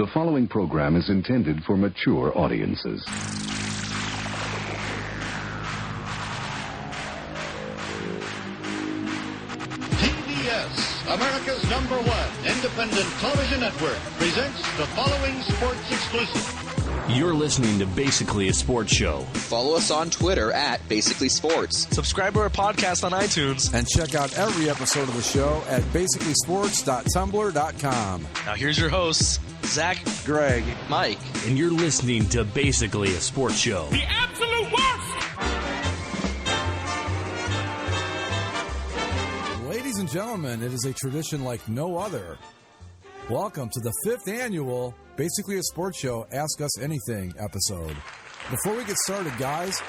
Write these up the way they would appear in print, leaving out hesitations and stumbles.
The following program is intended for mature audiences. TBS, America's #1 independent television network, presents the following sports exclusive. You're listening to Basically a Sports Show. Follow us on Twitter at Basically Sports. Subscribe to our podcast on iTunes. And check out every episode of the show at basicallysports.tumblr.com. Now here's your hosts, Zach, Greg, Mike. And you're listening to Basically a Sports Show. The absolute worst! Ladies and gentlemen, it is a tradition like no other. Welcome to the 5th annual Basically a Sports Show Ask Us Anything episode. Before we get started, guys,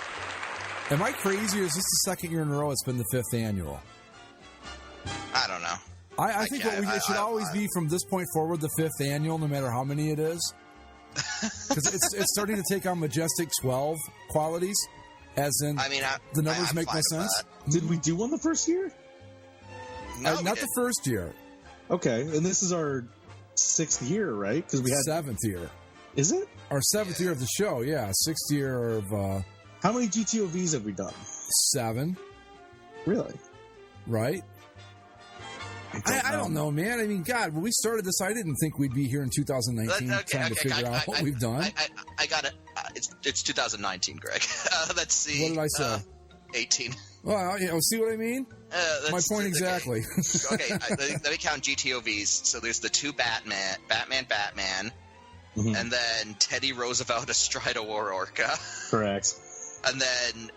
am I crazy or is this the second year in a row it's been the 5th annual? I don't know. I think it should always be from this point forward the 5th annual, no matter how many it is. Because it's starting to take on majestic 12 qualities, as in the numbers make no sense. Did we do one the first year? No, not the first year. Okay, and this is our 6th year, right? Because we had 7th year. Is it our 7th year of the show? Yeah, 6th year of. How many GTOVs have we done? 7. Really? Right. I don't know, man. I mean, God, when we started this, I didn't think we'd be here in 2019 trying to figure out what we've done. I got it. It's 2019, Greg. Let's see. What did I say? 18. Well, see what I mean? My point exactly. Okay, let me count GTOVs. So there's the 2 Batman, mm-hmm. and then Teddy Roosevelt astride a war orca. Correct. And then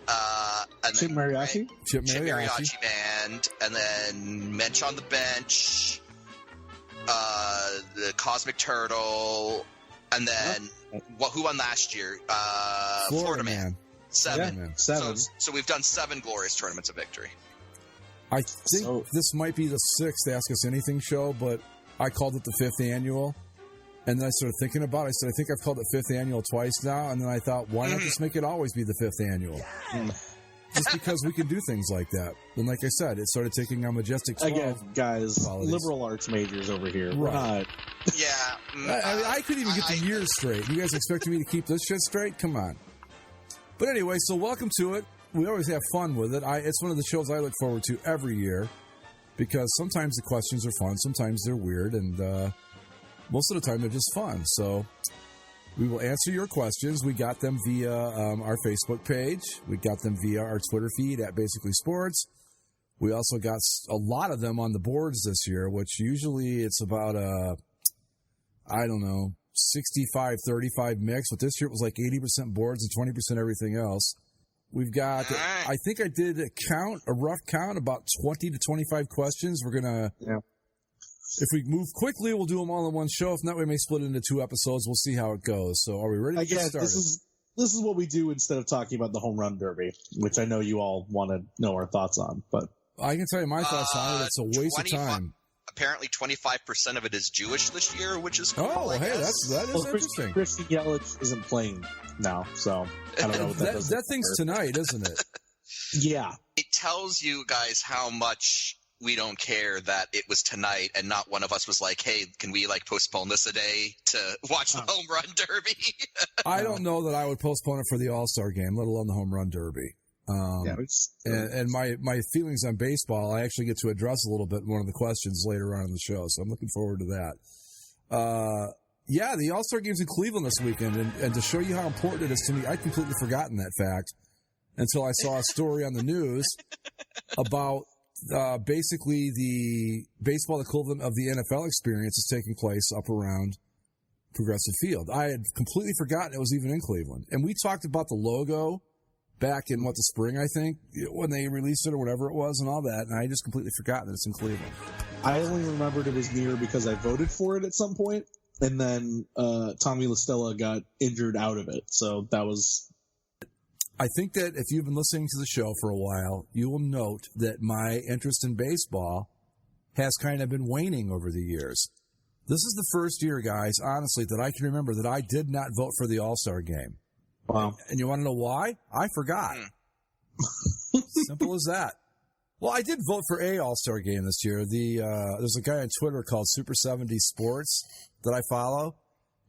Chip Mariachi? Chip Mariachi Band, and then Mensch on the Bench, the Cosmic Turtle, and then who won last year? Florida Man. 7. Yeah, 7. So we've done 7 glorious tournaments of victory. I think this might be the 6th Ask Us Anything show, but I called it the 5th annual. And then I started thinking about it. I said, I think I've called it 5th annual twice now. And then I thought, why not just make it always be the 5th annual? Just because we can do things like that. And like I said, it started taking on majestic 12 again, guys, qualities. Liberal arts majors over here. Right. Yeah. I couldn't even get the years straight. You guys expecting me to keep this shit straight? Come on. But anyway, so welcome to it. We always have fun with it. It's one of the shows I look forward to every year because sometimes the questions are fun, sometimes they're weird, and most of the time they're just fun. So we will answer your questions. We got them via our Facebook page. We got them via our Twitter feed at Basically Sports. We also got a lot of them on the boards this year, which usually it's about 65-35 mix, but this year it was like 80% boards and 20% everything else. We've got, I think I did a rough count, about 20 to 25 questions. We're going to, if we move quickly, we'll do them all in one show. If not, we may split it into 2 episodes. We'll see how it goes. So are we ready to get started? This is what we do instead of talking about the home run derby, which I know you all want to know our thoughts on. But I can tell you my thoughts on it. It's a waste of time. Apparently 25% of it is Jewish this year, which is cool. Oh, hey, that is interesting. Christian Yelich isn't playing now, so I don't know what that does. That thing's tonight, isn't it? Yeah. It tells you guys how much we don't care that it was tonight and not one of us was like, hey, can we postpone this a day to watch the home run derby? I don't know that I would postpone it for the All-Star game, let alone the home run derby. And my feelings on baseball, I actually get to address a little bit in one of the questions later on in the show, so I'm looking forward to that. The All-Star Game's in Cleveland this weekend, and to show you how important it is to me, I'd completely forgotten that fact until I saw a story on the news about basically the baseball equivalent of the NFL experience is taking place up around Progressive Field. I had completely forgotten it was even in Cleveland. And we talked about the logo back in, the spring, I think, when they released it or whatever it was and all that, and I just completely forgot that it's in Cleveland. I only remembered it was near because I voted for it at some point, and then Tommy LaStella got injured out of it, so that was... I think that if you've been listening to the show for a while, you will note that my interest in baseball has kind of been waning over the years. This is the first year, guys, honestly, that I can remember that I did not vote for the All-Star game. Wow. And you want to know why? I forgot. Simple as that. Well, I did vote for a All-Star game this year. There's a guy on Twitter called Super 70 Sports that I follow,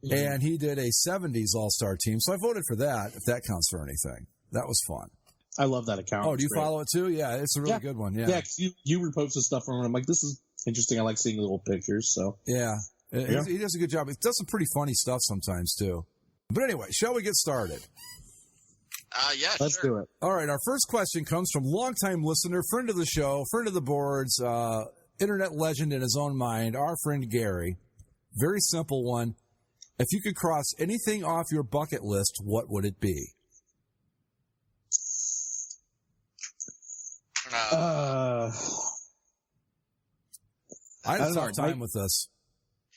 and he did a 70s All-Star team. So I voted for that, if that counts for anything. That was fun. I love that account. Oh, do you follow it too? Yeah, it's a really good one. Yeah, 'cause you reposted stuff from him. I'm like, this is interesting. I like seeing the little pictures. So yeah. He does a good job. He does some pretty funny stuff sometimes too. But anyway, shall we get started? Yeah, let's do it. All right, our first question comes from longtime listener, friend of the show, friend of the boards, internet legend in his own mind, our friend Gary. Very simple one. If you could cross anything off your bucket list, what would it be? I had a tough time with this.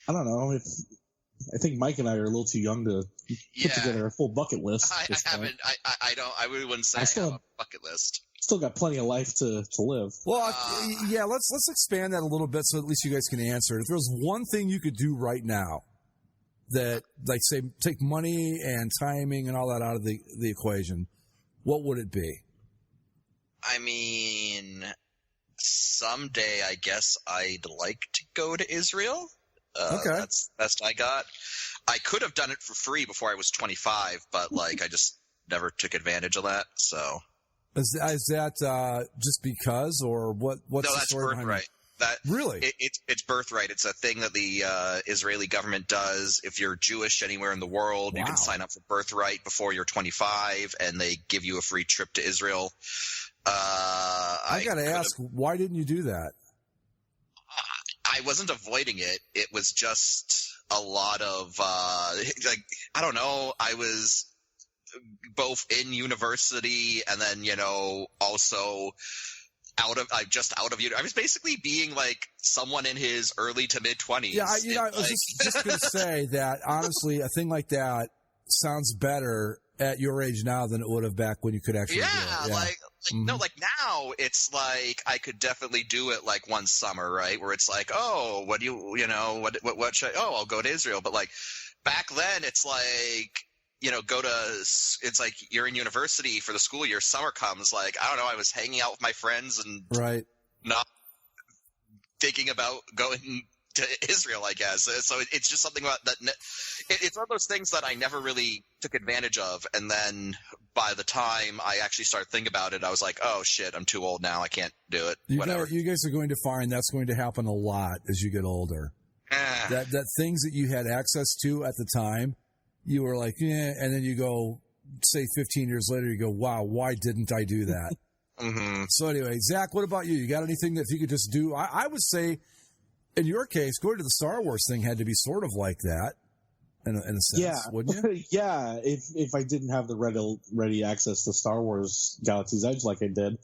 I don't know. I think Mike and I are a little too young to put together a full bucket list. I haven't. I really wouldn't say I have a bucket list. Still got plenty of life to live. Well, yeah. Let's expand that a little bit so at least you guys can answer it. If there was one thing you could do right now that, like, say, take money and timing and all that out of the equation, what would it be? I mean, someday I guess I'd like to go to Israel. Okay. That's the best I got. I could have done it for free before I was 25, but I just never took advantage of that. So is that just because, or what's no, the that's story behind birthright. That really? It's birthright. It's a thing that the Israeli government does. If you're Jewish anywhere in the world, you can sign up for birthright before you're 25, and they give you a free trip to Israel. I got to ask, why didn't you do that? I wasn't avoiding it. It was just a lot of I don't know. I was both in university and then also out of I was basically being like someone in his early to mid 20s. Yeah, I was just going to say that honestly, a thing like that sounds better at your age now than it would have back when you could actually do it. Yeah. No, like now it's like I could definitely do it like one summer, right? Where it's like, oh, what should I'll go to Israel. But like back then it's like, it's like you're in university for the school year, summer comes, like, I don't know, I was hanging out with my friends and not thinking about going to Israel, I guess. So it's just something about that. It's one of those things that I never really took advantage of. And then by the time I actually started thinking about it, I was like, oh shit, I'm too old now. I can't do it. Whatever. You guys are going to find that's going to happen a lot as you get older. That things that you had access to at the time, you were like, yeah. And then you go, say 15 years later, you go, wow, why didn't I do that? Mm-hmm. So anyway, Zach, what about you? You got anything that if you could just do? I would say, in your case, going to the Star Wars thing had to be sort of like that, in a sense, wouldn't you? Yeah, if I didn't have the ready access to Star Wars Galaxy's Edge like I did,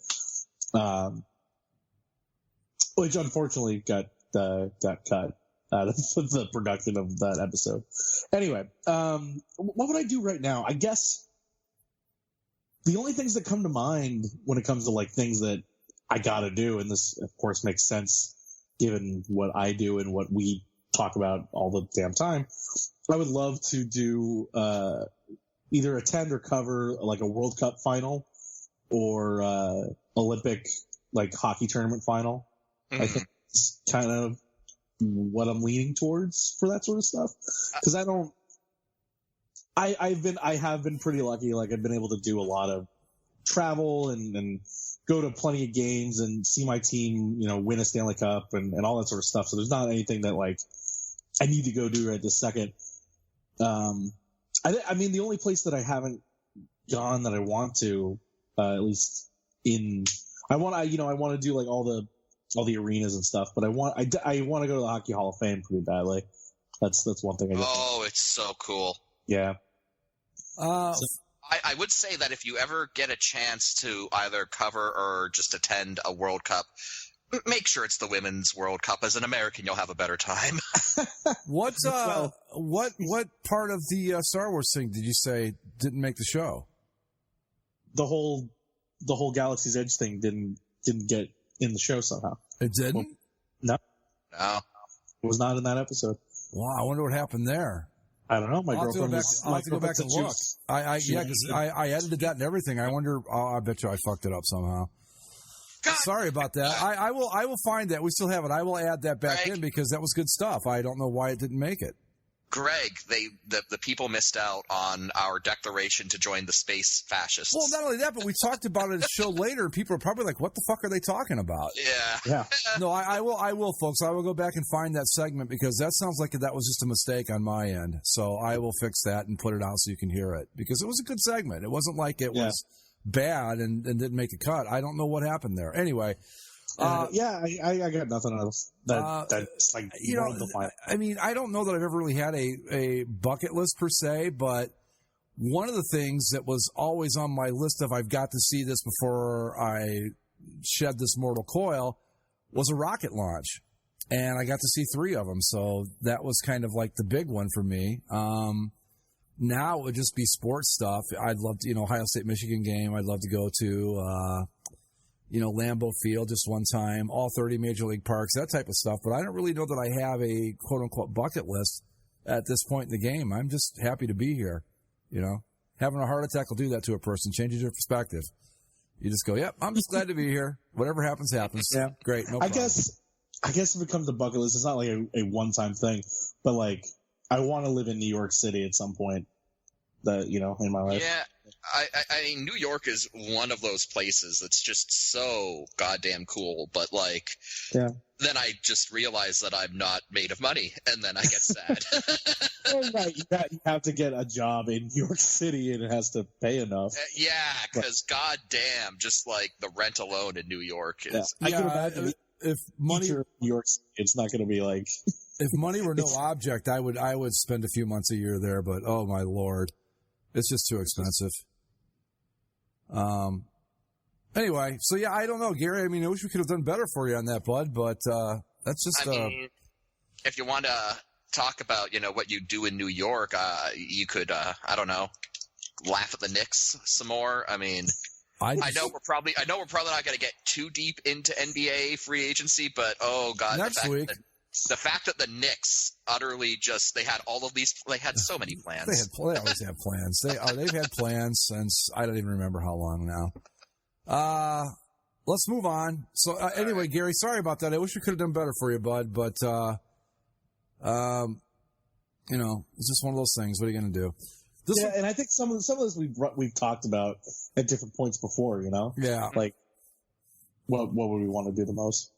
which unfortunately got cut out of the production of that episode. Anyway, what would I do right now? I guess the only things that come to mind when it comes to like things that I got to do, and this of course makes sense given what I do and what we talk about all the damn time, I would love to do either attend or cover like a World Cup final or Olympic like hockey tournament final. Mm-hmm. I think it's kind of what I'm leaning towards for that sort of stuff. Because I have been pretty lucky. Like I've been able to do a lot of travel and go to plenty of games and see my team, win a Stanley Cup and all that sort of stuff. So there's not anything that like I need to go do right this second. I mean, the only place that I haven't gone that I want to, at least I want to do like all the arenas and stuff, but I want to go to the Hockey Hall of Fame pretty badly. That's one thing. It's so cool. Yeah. I would say that if you ever get a chance to either cover or just attend a World Cup, make sure it's the Women's World Cup. As an American, you'll have a better time. What part of the Star Wars thing did you say didn't make the show? The whole Galaxy's Edge thing didn't get in the show somehow. It didn't? No. No. It was not in that episode. Wow, I wonder what happened there. I don't know. I'll have to go back and look. Because I edited that and everything. I wonder. I bet you I fucked it up somehow. God. Sorry about that. I will find that. We still have it. I will add that back in because that was good stuff. I don't know why it didn't make it. Greg, the people missed out on our declaration to join the space fascists. Well, not only that, but we talked about it in a show later, and people are probably like, what the fuck are they talking about? Yeah. No, I will, folks. I will go back and find that segment because that sounds like that was just a mistake on my end. So I will fix that and put it out so you can hear it because it was a good segment. It wasn't like it was bad and didn't make the cut. I don't know what happened there. Anyway. I got nothing else. That's like, I mean, I don't know that I've ever really had a bucket list per se, but one of the things that was always on my list of I've got to see this before I shed this mortal coil was a rocket launch. And I got to see 3 of them. So that was kind of like the big one for me. Now it would just be sports stuff. I'd love to, Ohio State, Michigan game. I'd love to go to, Lambeau Field just one time, all 30 Major League Parks, that type of stuff. But I don't really know that I have a quote-unquote bucket list at this point in the game. I'm just happy to be here, Having a heart attack will do that to a person, changes your perspective. You just go, yep, I'm just glad to be here. Whatever happens, happens. Yeah. Great, no problem. I guess if it comes to bucket list, it's not like a one-time thing. But, like, I want to live in New York City at some point, in my life. Yeah. I mean, New York is one of those places that's just so goddamn cool, but then I just realize that I'm not made of money, and then I get sad. Oh, right. You have to get a job in New York City, and it has to pay enough. Because goddamn, just like the rent alone in New York is. I can imagine if money, New York City, it's not going to be like. If money were no object, I would spend a few months a year there, but oh my Lord. It's just too expensive. Anyway, so I don't know, Gary. I mean, I wish we could have done better for you on that, bud, but that's just. I mean, if you want to talk about, what you do in New York, you could, I don't know, laugh at the Knicks some more. I mean, I know we're probably not going to get too deep into NBA free agency, but oh god, next week. The fact that the Knicks utterly they had all of these, they had so many plans. They always have plans. They've had plans since I don't even remember how long now. Let's move on. So anyway, right. Gary, sorry about that. I wish we could have done better for you, bud, but it's just one of those things. What are you going to do? And I think some of this we've talked about at different points before. Yeah. Like what would we want to do the most?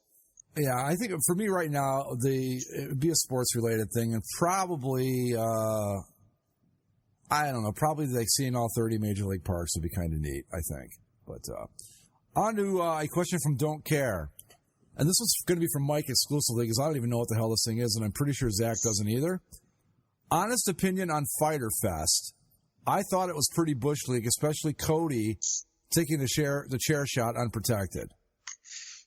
Yeah, I think for me right now, it would be a sports-related thing, and probably, I don't know, probably like seeing all 30 Major League Parks would be kind of neat, I think. But on to a question from Don't Care. And this was going to be from Mike exclusively, because I don't even know what the hell this thing is, and I'm pretty sure Zach doesn't either. Honest opinion on Fyter Fest. I thought it was pretty Bush League, especially Cody taking the chair shot unprotected.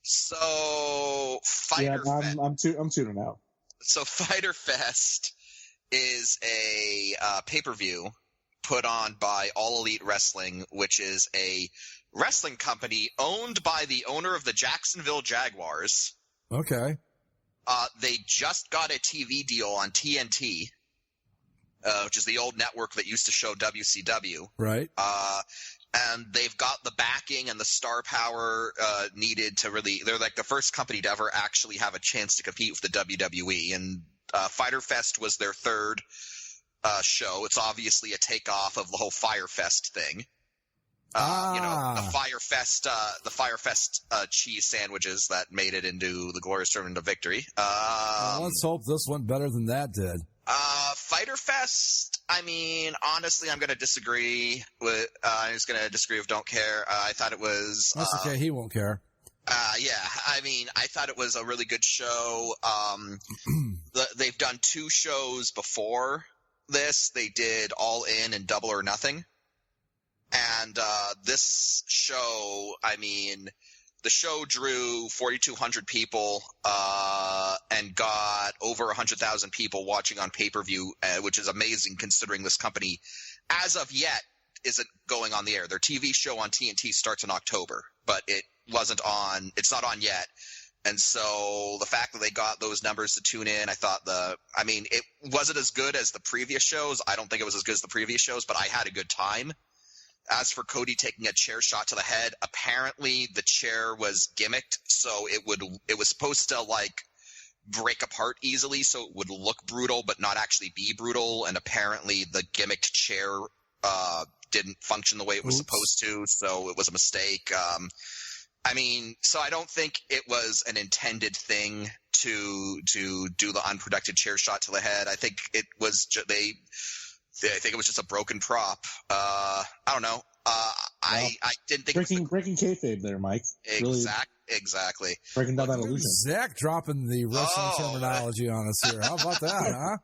So Fyter Fest. I'm tuning out. So Fyter Fest is a pay-per-view put on by All Elite Wrestling, which is a wrestling company owned by the owner of the Jacksonville Jaguars. Okay. They just got a TV deal on TNT, which is the old network that used to show WCW. Right. And they've got the backing and the star power needed to really – they're like the first company to ever actually have a chance to compete with the WWE. And Fyter Fest was their third show. It's obviously a takeoff of the whole Fyre Fest thing. The Fyre Fest cheese sandwiches that made it into the Glorious Tournament of Victory. Let's hope this went better than that did. Fyter Fest, I mean, honestly, I'm going to disagree with Don't Care. I thought it was... That's okay. He won't care. I mean, I thought it was a really good show. They've done two shows before this. They did All In and Double or Nothing. And this show, I mean, the show drew 4,200 people and got over 100,000 people watching on pay-per-view, which is amazing considering this company, as of yet, isn't going on the air. Their TV show on TNT starts in October, but it's not on yet. And so the fact that they got those numbers to tune in, it wasn't as good as the previous shows. I don't think it was as good as the previous shows, but I had a good time. As for Cody taking a chair shot to the head, apparently the chair was gimmicked, so it was supposed to break apart easily, so it would look brutal but not actually be brutal. And apparently the gimmicked chair didn't function the way it was supposed to, so it was a mistake. I mean, so I don't think it was an intended thing to do the unprotected chair shot to the head. I think it was I think it was just a broken prop. I don't know. I didn't think breaking kayfabe there, Mike. Exactly. Breaking down that illusion. Zach dropping the wrestling terminology on us here. How about that, huh?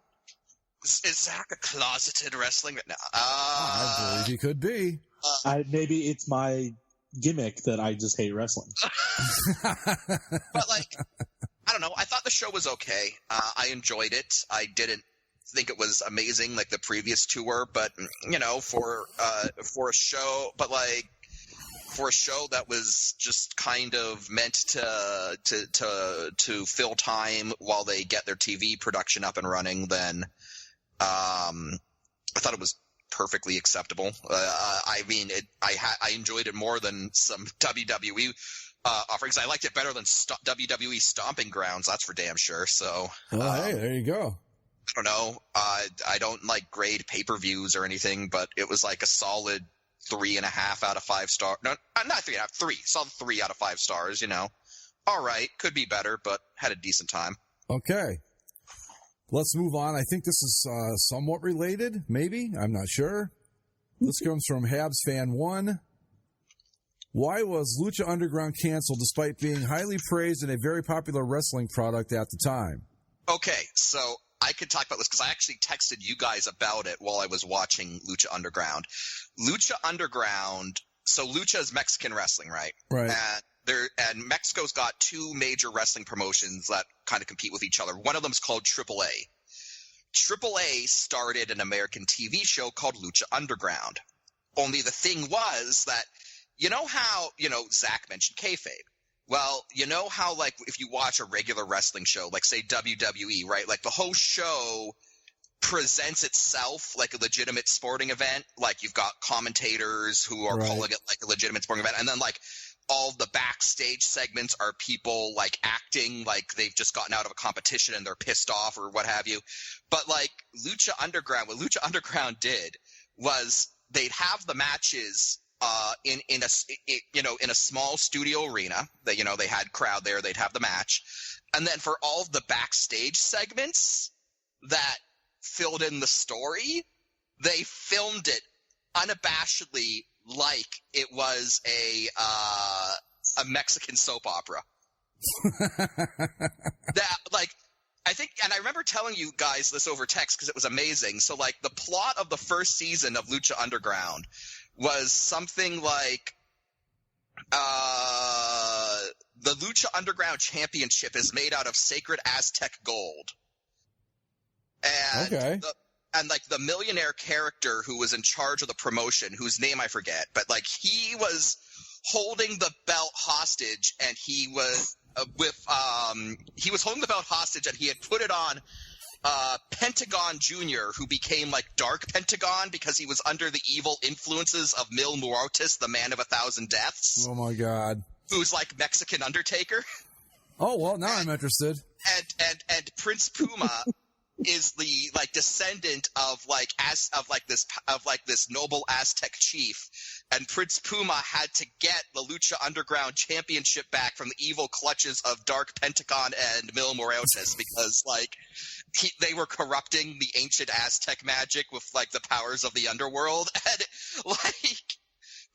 Is Zach a closeted wrestling? No. I believe he could be. Maybe it's my gimmick that I just hate wrestling. But like, I don't know. I thought the show was okay. I enjoyed it. I didn't think it was amazing like the previous two were, but you know, for a show, but like for a show that was just kind of meant to fill time while they get their TV production up and running, then I thought it was perfectly acceptable. I mean, I enjoyed it more than some WWE offerings. I liked it better than WWE Stomping Grounds. That's for damn sure. So, hey, there you go. I don't know. I don't like grade pay-per-views or anything, but it was like a solid 3.5 out of 5 stars. No, not 3.5. 3. Solid 3 out of 5 stars. You know, all right, could be better, but had a decent time. Okay. Let's move on. I think this is somewhat related, maybe. I'm not sure. This comes from Habs Fan 1. Why was Lucha Underground canceled despite being highly praised and a very popular wrestling product at the time? Okay, so I could talk about this because I actually texted you guys about it while I was watching Lucha Underground. Lucha Underground, so Lucha is Mexican wrestling, right? Right. And Mexico's got 2 major wrestling promotions that kind of compete with each other. One of them is called AAA. AAA started an American TV show called Lucha Underground. Only the thing was that, you know how, Zach mentioned kayfabe. Well, you know how, like, if you watch a regular wrestling show, like, say, WWE, right? Like, the whole show presents itself like a legitimate sporting event. Like, you've got commentators who are calling it, like, a legitimate sporting event. And then, like, all the backstage segments are people like acting like they've just gotten out of a competition and they're pissed off or what have you. But like Lucha Underground, what Lucha Underground did was they'd have the matches in a small studio arena that, they had crowd there, they'd have the match. And then for all of the backstage segments that filled in the story, they filmed it unabashedly like it was a Mexican soap opera. That, like, I think, and I remember telling you guys this over text because it was amazing. So, like, the plot of the first season of Lucha Underground was something like the Lucha Underground Championship is made out of sacred Aztec gold. And okay. And, like, the millionaire character who was in charge of the promotion, whose name I forget, but, like, he was holding the belt hostage, and he was he was holding the belt hostage, and he had put it on Pentagon Jr., who became, like, Dark Pentagon because he was under the evil influences of Mil Muertes, the Man of 1,000 Deaths. Oh, my God. Who's, like, Mexican Undertaker. Oh, well, now I'm interested. And Prince Puma is the, like, descendant of this noble Aztec chief, and Prince Puma had to get the Lucha Underground Championship back from the evil clutches of Dark Pentagon and Mil Muertes because, like, they were corrupting the ancient Aztec magic with, like, the powers of the underworld, and, like,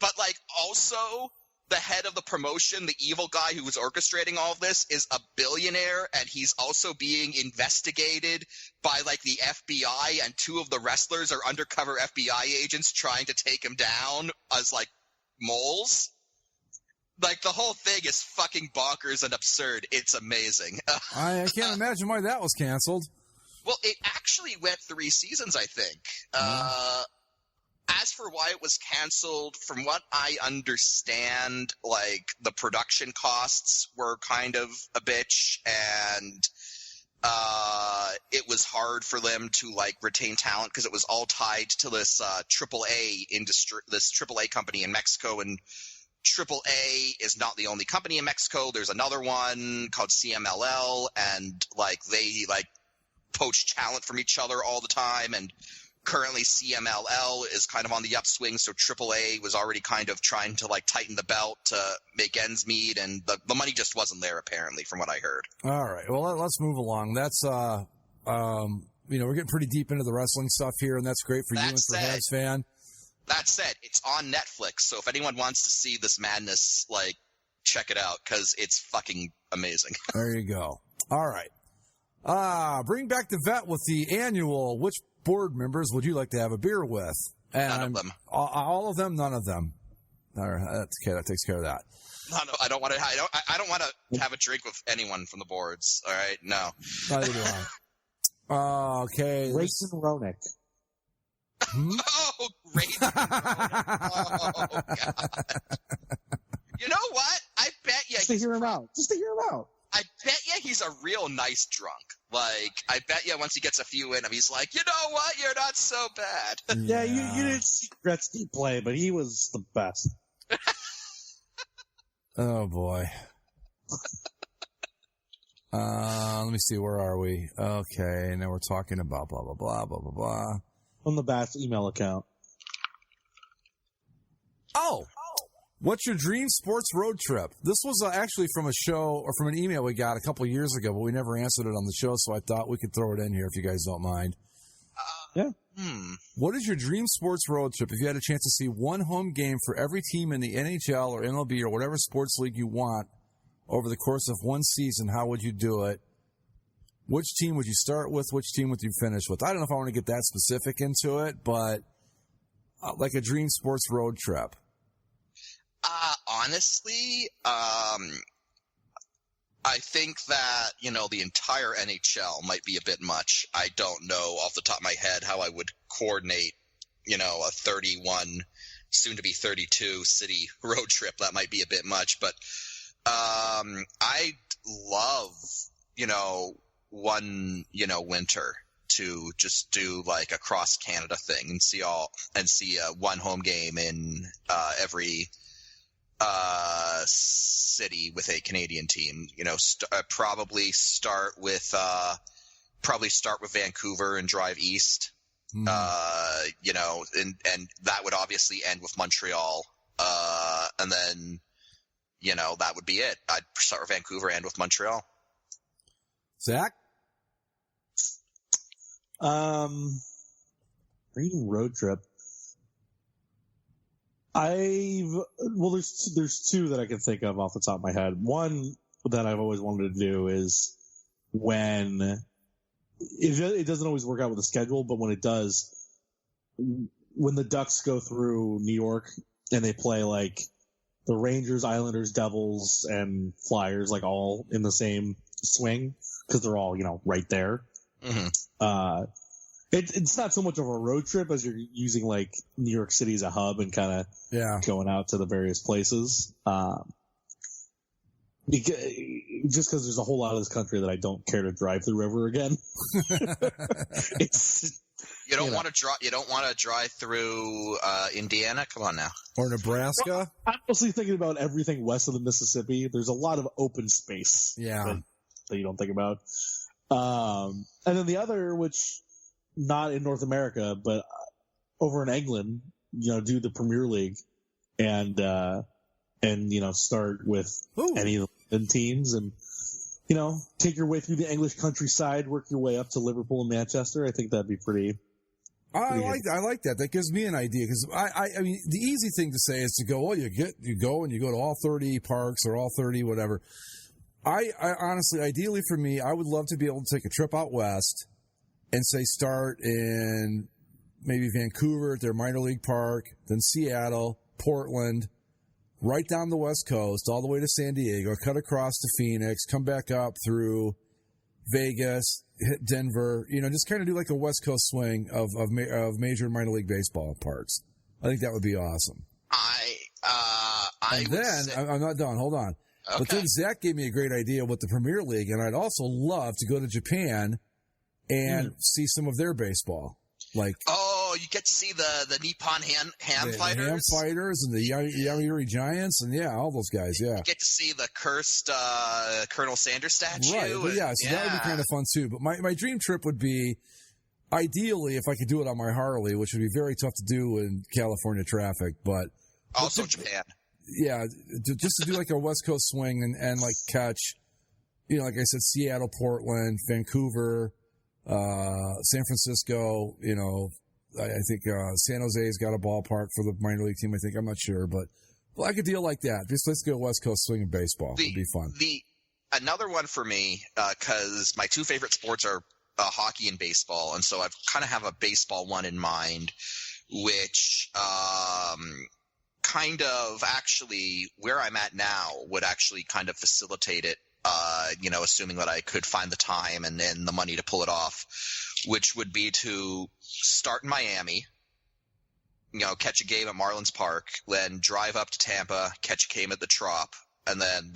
but, like, also the head of the promotion, the evil guy who was orchestrating all of this, is a billionaire, and he's also being investigated by, like, the FBI, and 2 of the wrestlers are undercover FBI agents trying to take him down as, like, moles. Like, the whole thing is fucking bonkers and absurd. It's amazing. I can't imagine why that was canceled. Well, it actually went 3 seasons, I think. As for why it was canceled, from what I understand, like, the production costs were kind of a bitch, and it was hard for them to, like, retain talent because it was all tied to this AAA industry, this AAA company in Mexico, and AAA is not the only company in Mexico. There's another one called CMLL, and like they like poach talent from each other all the time. And currently CMLL is kind of on the upswing, so AAA was already kind of trying to like tighten the belt to make ends meet, and the money just wasn't there apparently, from what I heard. All right, well, let's move along. That's we're getting pretty deep into the wrestling stuff here, and that's great for you and for Habs fan. That said, it's on Netflix, so if anyone wants to see this madness, like, check it out, because it's fucking amazing. There you go. All right. Bring back the vet with the annual, which board members would you like to have a beer with? And none of them. All of them? None of them. All right, that's okay. That takes care of that. No, I don't want to. I don't want to have a drink with anyone from the boards. All right, no. Neither do I. Okay. Rayson Ronick. Oh, great. Oh, God. You know what? I bet you. Just to hear him out. I bet you he's a real nice drunk. Like, I bet you once he gets a few in him, he's like, you know what? You're not so bad. Yeah, you didn't see Gretzky play, but he was the best. Oh, boy. Let me see. Where are we? Okay, now we're talking about blah, blah, blah, blah, blah, blah. On the Bass email account. Oh! What's your dream sports road trip? This was actually from a show or from an email we got a couple years ago, but we never answered it on the show, so I thought we could throw it in here if you guys don't mind. Yeah. What is your dream sports road trip? If you had a chance to see one home game for every team in the NHL or MLB or whatever sports league you want over the course of one season, how would you do it? Which team would you start with? Which team would you finish with? I don't know if I want to get that specific into it, but like a dream sports road trip. Honestly, I think that, the entire NHL might be a bit much. I don't know off the top of my head how I would coordinate, a 31, soon to be 32 city road trip. That might be a bit much, but I'd love, one, winter to just do like a cross Canada thing and see one home game in every city with a Canadian team. Probably start with Vancouver and drive east. And that would obviously end with Montreal. And then, that would be it. I'd start with Vancouver and with Montreal. Zach? Dream road trip. There's two that I can think of off the top of my head. One that I've always wanted to do is when it doesn't always work out with the schedule, but when it does, when the Ducks go through New York and they play like the Rangers, Islanders, Devils, and Flyers, like all in the same swing because they're all, right there. Mm-hmm. It's not so much of a road trip as you're using like New York City as a hub and kind of going out to the various places. Just because there's a whole lot of this country that I don't care to drive the river again. You don't want to drive through Indiana? Come on now. Or Nebraska? Well, I'm mostly thinking about everything west of the Mississippi. There's a lot of open space. Yeah. That you don't think about. And then the other, which not in North America, but over in England, do the Premier League and start with any of the teams and, take your way through the English countryside, work your way up to Liverpool and Manchester. I think that'd be pretty. I like that. That gives me an idea because I mean, the easy thing to say is to go, well, you go and you go to all 30 parks or all 30 whatever. I honestly, ideally for me, I would love to be able to take a trip out west and say start in maybe Vancouver at their minor league park, then Seattle, Portland, right down the West Coast, all the way to San Diego, cut across to Phoenix, come back up through Vegas, hit Denver, just kind of do like a West Coast swing of major and minor league baseball parks. I think that would be awesome. I'm not done. Hold on. Okay. But then Zach gave me a great idea with the Premier League, and I'd also love to go to Japan and see some of their baseball. Like, you get to see the Nippon ham The fighters. ham fighters and the Yomiuri Giants and, all those guys, yeah. You get to see the cursed Colonel Sanders statue. Right, but so that would be kind of fun, too. But my dream trip would be, ideally, if I could do it on my Harley, which would be very tough to do in California traffic, but... Also Japan. Yeah, just to do like a West Coast swing and like catch, like I said, Seattle, Portland, Vancouver, San Francisco, I think San Jose's got a ballpark for the minor league team, I think. I'm not sure, but like a deal like that. Just let's go West Coast swing and baseball. It'd be fun. Another one for me, because my two favorite sports are hockey and baseball, and so I kind of have a baseball one in mind, which kind of actually where I'm at now would actually kind of facilitate it, assuming that I could find the time and the money to pull it off, which would be to start in Miami, catch a game at Marlins Park, then drive up to Tampa, catch a game at the Trop, and then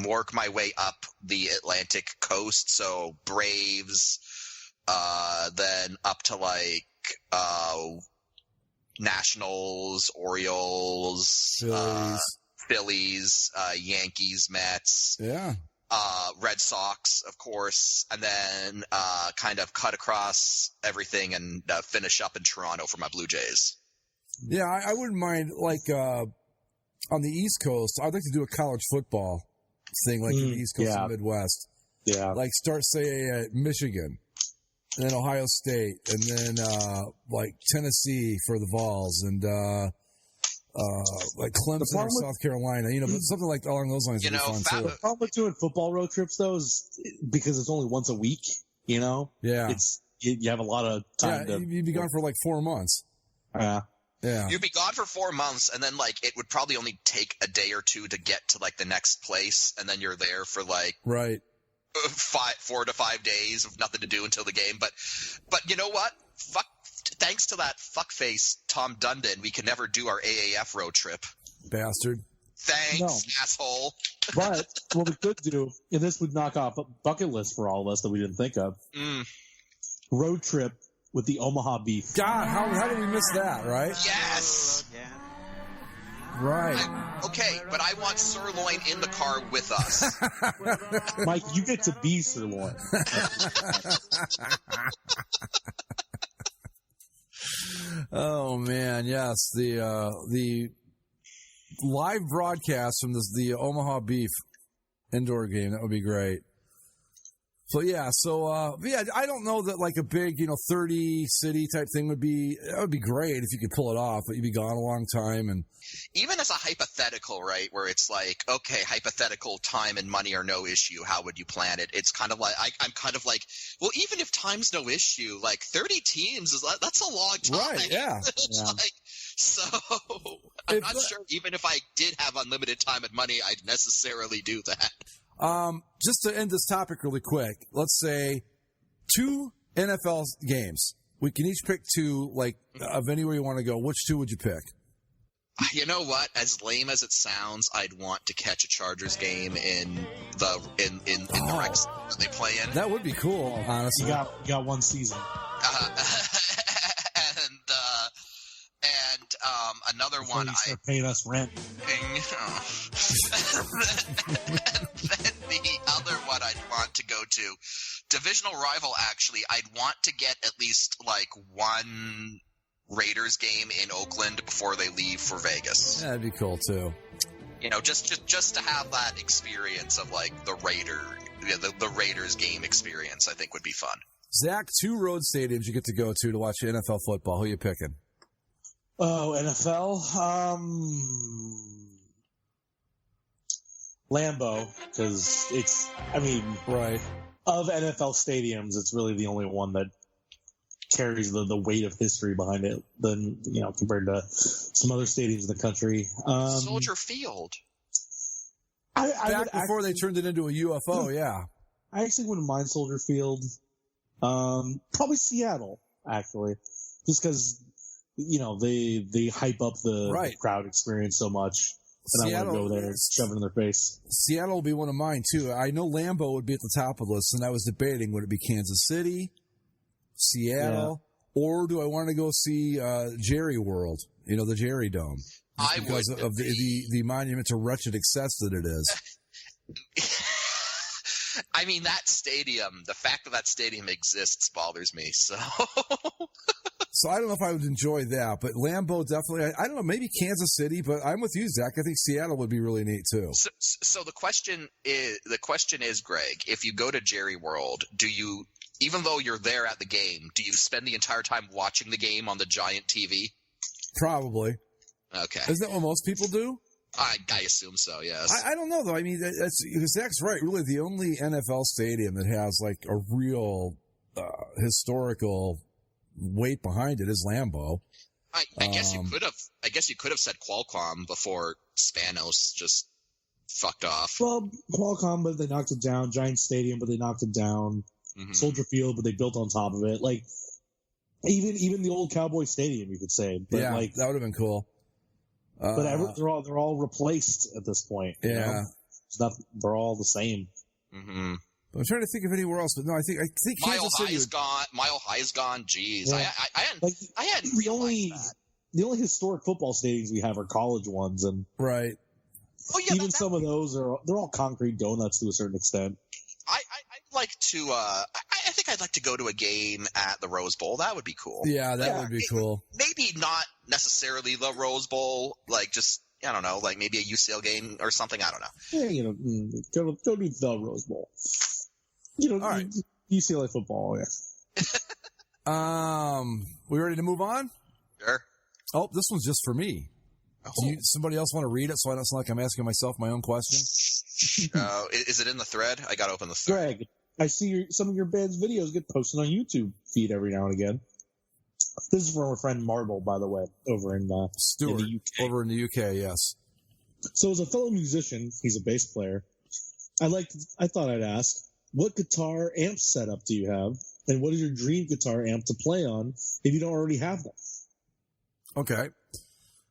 work my way up the Atlantic coast. So Braves, then up to Nationals, Orioles, Phillies, Yankees, Mets, Red Sox, of course, and then kind of cut across everything and finish up in Toronto for my Blue Jays. Yeah, I wouldn't mind, on the East Coast, I'd like to do a college football thing, in the East Coast and Midwest. Yeah. Start, say, at Michigan, and then Ohio State, and then, Tennessee for the Vols, and, Clemson or South Carolina, but something along those lines would be fun, too. The problem with doing football road trips, though, is because it's only once a week, Yeah. You have a lot of time you'd be gone for 4 months. Yeah. Yeah. You'd be gone for 4 months, and then it would probably only take a day or two to get to the next place, and then you're there for right 4 to 5 days of nothing to do until the game. But you know what? Thanks to that fuckface Tom Dundon, we can never do our AAF road trip. Bastard. Thanks, asshole. But what we could do, and this would knock off a bucket list for all of us that we didn't think of. Road trip with the Omaha Beef. God, how did we miss that, right? Yes. Right. Okay, but I want sirloin in the car with us. Mike, you get to be sirloin. Oh man, yes, the live broadcast from the Omaha Beef indoor game, that would be great. So I don't know that a big 30 city type thing would be great if you could pull it off, but you'd be gone a long time. And even as a hypothetical, right, where it's okay, hypothetical time and money are no issue, how would you plan it? It's kind of I'm kind of well, even if time's no issue, 30 teams that's a long time. Right, yeah. So I'm not sure even if I did have unlimited time and money, I'd necessarily do that. Just to end this topic really quick, let's say 2 NFL games. We can each pick 2, of anywhere you want to go. Which 2 would you pick? You know what? As lame as it sounds, I'd want to catch a Chargers game in the Rex that they play in. That would be cool, honestly. You got one season. And another one. You start paying us rent. Then the other one I'd want to go to, divisional rival. Actually, I'd want to get at least one Raiders game in Oakland before they leave for Vegas. Yeah, that'd be cool too. Just to have that experience of the Raiders game experience, I think would be fun. Zach, 2 road stadiums you get to go to watch NFL football. Who are you picking? Oh, NFL. Lambeau, because right. Of NFL stadiums, it's really the only one that carries the weight of history behind it than, compared to some other stadiums in the country. Soldier Field. Back before they turned it into a UFO, yeah. I actually wouldn't mind Soldier Field. Probably Seattle, actually. Just because, they hype up the crowd experience so much. And Seattle, I want to go there and shove it in their face. Seattle will be one of mine, too. I know Lambeau would be at the top of the list, and I was debating, would it be Kansas City, Seattle, or do I want to go see Jerry World? The Jerry Dome, because of the monument to wretched excess that it is. I mean, that stadium, the fact that stadium exists bothers me. So I don't know if I would enjoy that, but Lambeau definitely. I don't know, maybe Kansas City, but I'm with you, Zach. I think Seattle would be really neat too. So the question is, Greg, if you go to Jerry World, do you, even though you're there at the game, do you spend the entire time watching the game on the giant TV? Probably. Okay. Isn't that what most people do? I assume so, yes. I don't know, though. I mean, Zach's right. Really, the only NFL stadium that has like a real historical weight behind it is Lambeau. I guess you could have said Qualcomm before Spanos just fucked off. Well, Qualcomm, but they knocked it down. Giant Stadium, but they knocked it down. Mm-hmm. Soldier Field, but they built on top of it. Like even the old Cowboy Stadium, you could say. But yeah, that would have been cool. But they're all replaced at this point. Yeah, they're all the same. Mm-hmm. I'm trying to think of anywhere else, but no, I think Kansas City is gone. Mile High is gone. Jeez, yeah. I hadn't realized that. The only historic football stadiums we have are college ones, and right. Oh yeah, even some of those they're all concrete donuts to a certain extent. I'd like to. I think I'd like to go to a game at the Rose Bowl. That would be cool. Yeah, that would be cool. Maybe not necessarily the Rose Bowl, like just I don't know, like maybe a UCL game or something. I don't know. Yeah, go to the Rose Bowl. All right. UCLA football. Yeah. We ready to move on? Sure. Oh, this one's just for me. Do somebody else want to read it so I don't sound like I'm asking myself my own question? Is it in the thread? I got to open the thread. Greg, I see some of your band's videos get posted on YouTube feed every now and again. This is from our friend Marble, by the way, over in Stuart, in the UK. Over in the UK, yes. So as a fellow musician, he's a bass player. I thought I'd ask, what guitar amp setup do you have, and what is your dream guitar amp to play on if you don't already have one? Okay.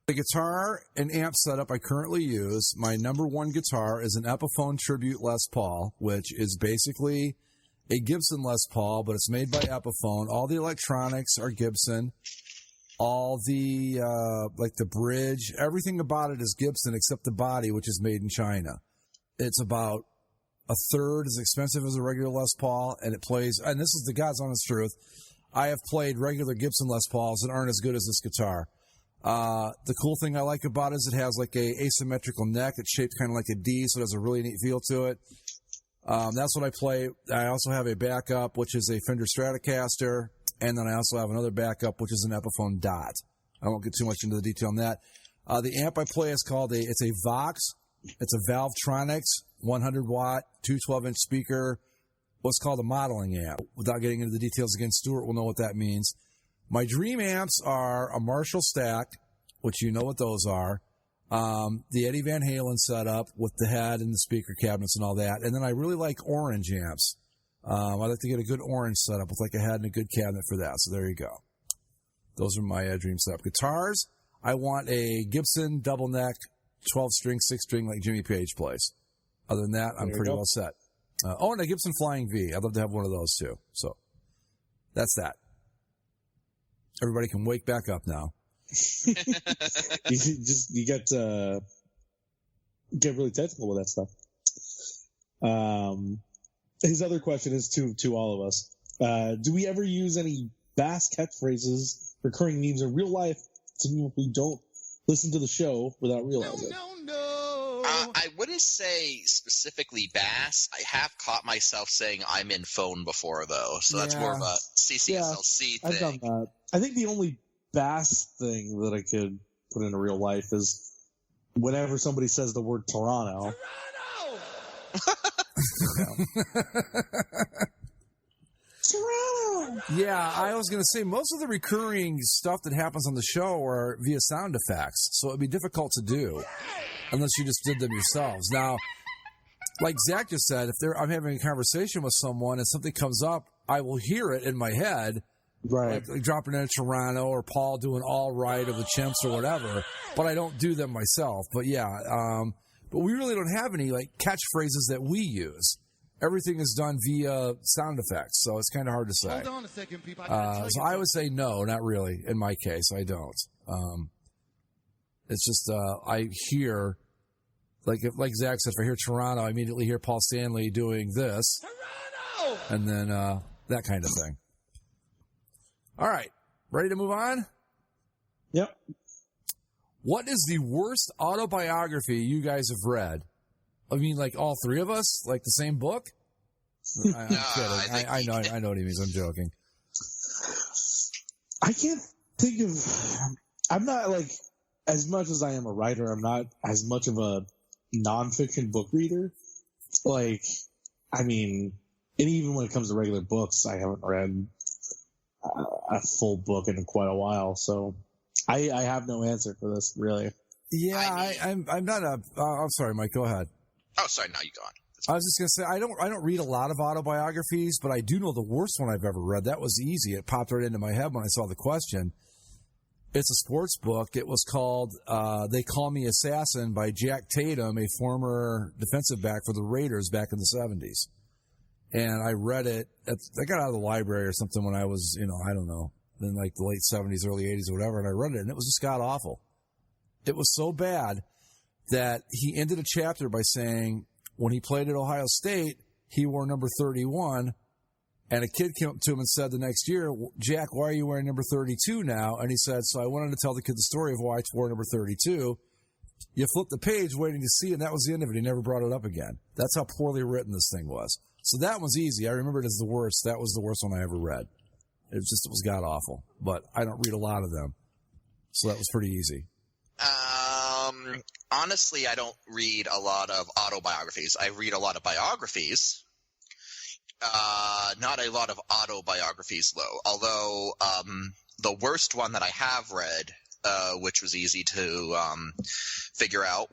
The guitar and amp setup I currently use, my number one guitar is an Epiphone Tribute Les Paul, which is basically a Gibson Les Paul, but it's made by Epiphone. All the electronics are Gibson. All the, like the bridge, everything about it is Gibson except the body, which is made in China. It's about a third as expensive as a regular Les Paul, and it plays, and this is the God's honest truth, I have played regular Gibson Les Pauls that aren't as good as this guitar. The cool thing I like about it is it has like a asymmetrical neck. It's shaped kind of like a D, so it has a really neat feel to it. That's what I play. I also have a backup, which is a Fender Stratocaster, and then I also have another backup, which is an Epiphone Dot. I won't get too much into the detail on that. The amp I play is called it's a Vox. It's a Valvetronics 100-watt, 212-inch speaker, what's called a modeling amp. Without getting into the details again, Stuart will know what that means. My dream amps are a Marshall Stack, which you know what those are, the Eddie Van Halen setup with the head and the speaker cabinets and all that, and then I really like orange amps. I like to get a good orange setup with like a head and a good cabinet for that, so there you go. Those are my dream setup. Guitars, I want a Gibson double neck, 12-string, 6-string like Jimmy Page plays. Other than that, I'm pretty well set. And a Gibson Flying V. I'd love to have one of those too. So that's that. Everybody can wake back up now. you get really technical with that stuff. His other question is to all of us. Do we ever use any Bass catchphrases, recurring memes in real life to people who don't listen to the show without realizing? No. I wouldn't say specifically Bass. I have caught myself saying I'm in phone before, though. So that's more of a CCSLC thing. I've done that. I think the only Bass thing that I could put into real life is whenever somebody says the word Toronto. Toronto! Yeah, I was going to say, most of the recurring stuff that happens on the show are via sound effects, so it'd be difficult to do unless you just did them yourselves. Now, like Zach just said, if I'm having a conversation with someone and something comes up, I will hear it in my head, right? Like dropping in Toronto or Paul doing All Right or the Chimps or whatever, but I don't do them myself. But yeah, but we really don't have any like catchphrases that we use. everything is done via sound effects, so it's kind of hard to say. Hold on a second, people. So I would say no, not really. In my case, I don't. It's just I hear, like Zach said, if I hear Toronto, I immediately hear Paul Stanley doing this, Toronto, and then that kind of thing. All right, ready to move on? Yep. What is the worst autobiography you guys have read? I mean, like all three of us, like the same book? I'm kidding. I know what he means. I'm joking. I can't think of. I'm not like, as much as I am a writer, I'm not as much of a nonfiction book reader. Like, I mean, and even when it comes to regular books, I haven't read a full book in quite a while. So I have no answer for this, really. Yeah, I'm not a. I'm sorry, Mike. Go ahead. Oh, sorry. Now you go on. I was just gonna say I don't read a lot of autobiographies, but I do know the worst one I've ever read. That was easy. It popped right into my head when I saw the question. It's a sports book. It was called "They Call Me Assassin" by Jack Tatum, a former defensive back for the Raiders back in the 70s. And I read it. I got out of the library or something when I was, I don't know, in like the late 70s, early 80s, or whatever. And I read it, and it was just god awful. It was so bad that he ended a chapter by saying when he played at Ohio State, he wore number 31, and a kid came up to him and said the next year, Jack, why are you wearing number 32 now? And he said, so I wanted to tell the kid the story of why I wore number 32. You flip the page waiting to see, and that was the end of it. He never brought it up again. That's how poorly written this thing was. So that one's easy. I remember it as the worst. That was the worst one I ever read. It was god awful, but I don't read a lot of them. So that was pretty easy. Honestly, I don't read a lot of autobiographies. I read a lot of biographies. Not a lot of autobiographies, though. Although the worst one that I have read, which was easy to figure out,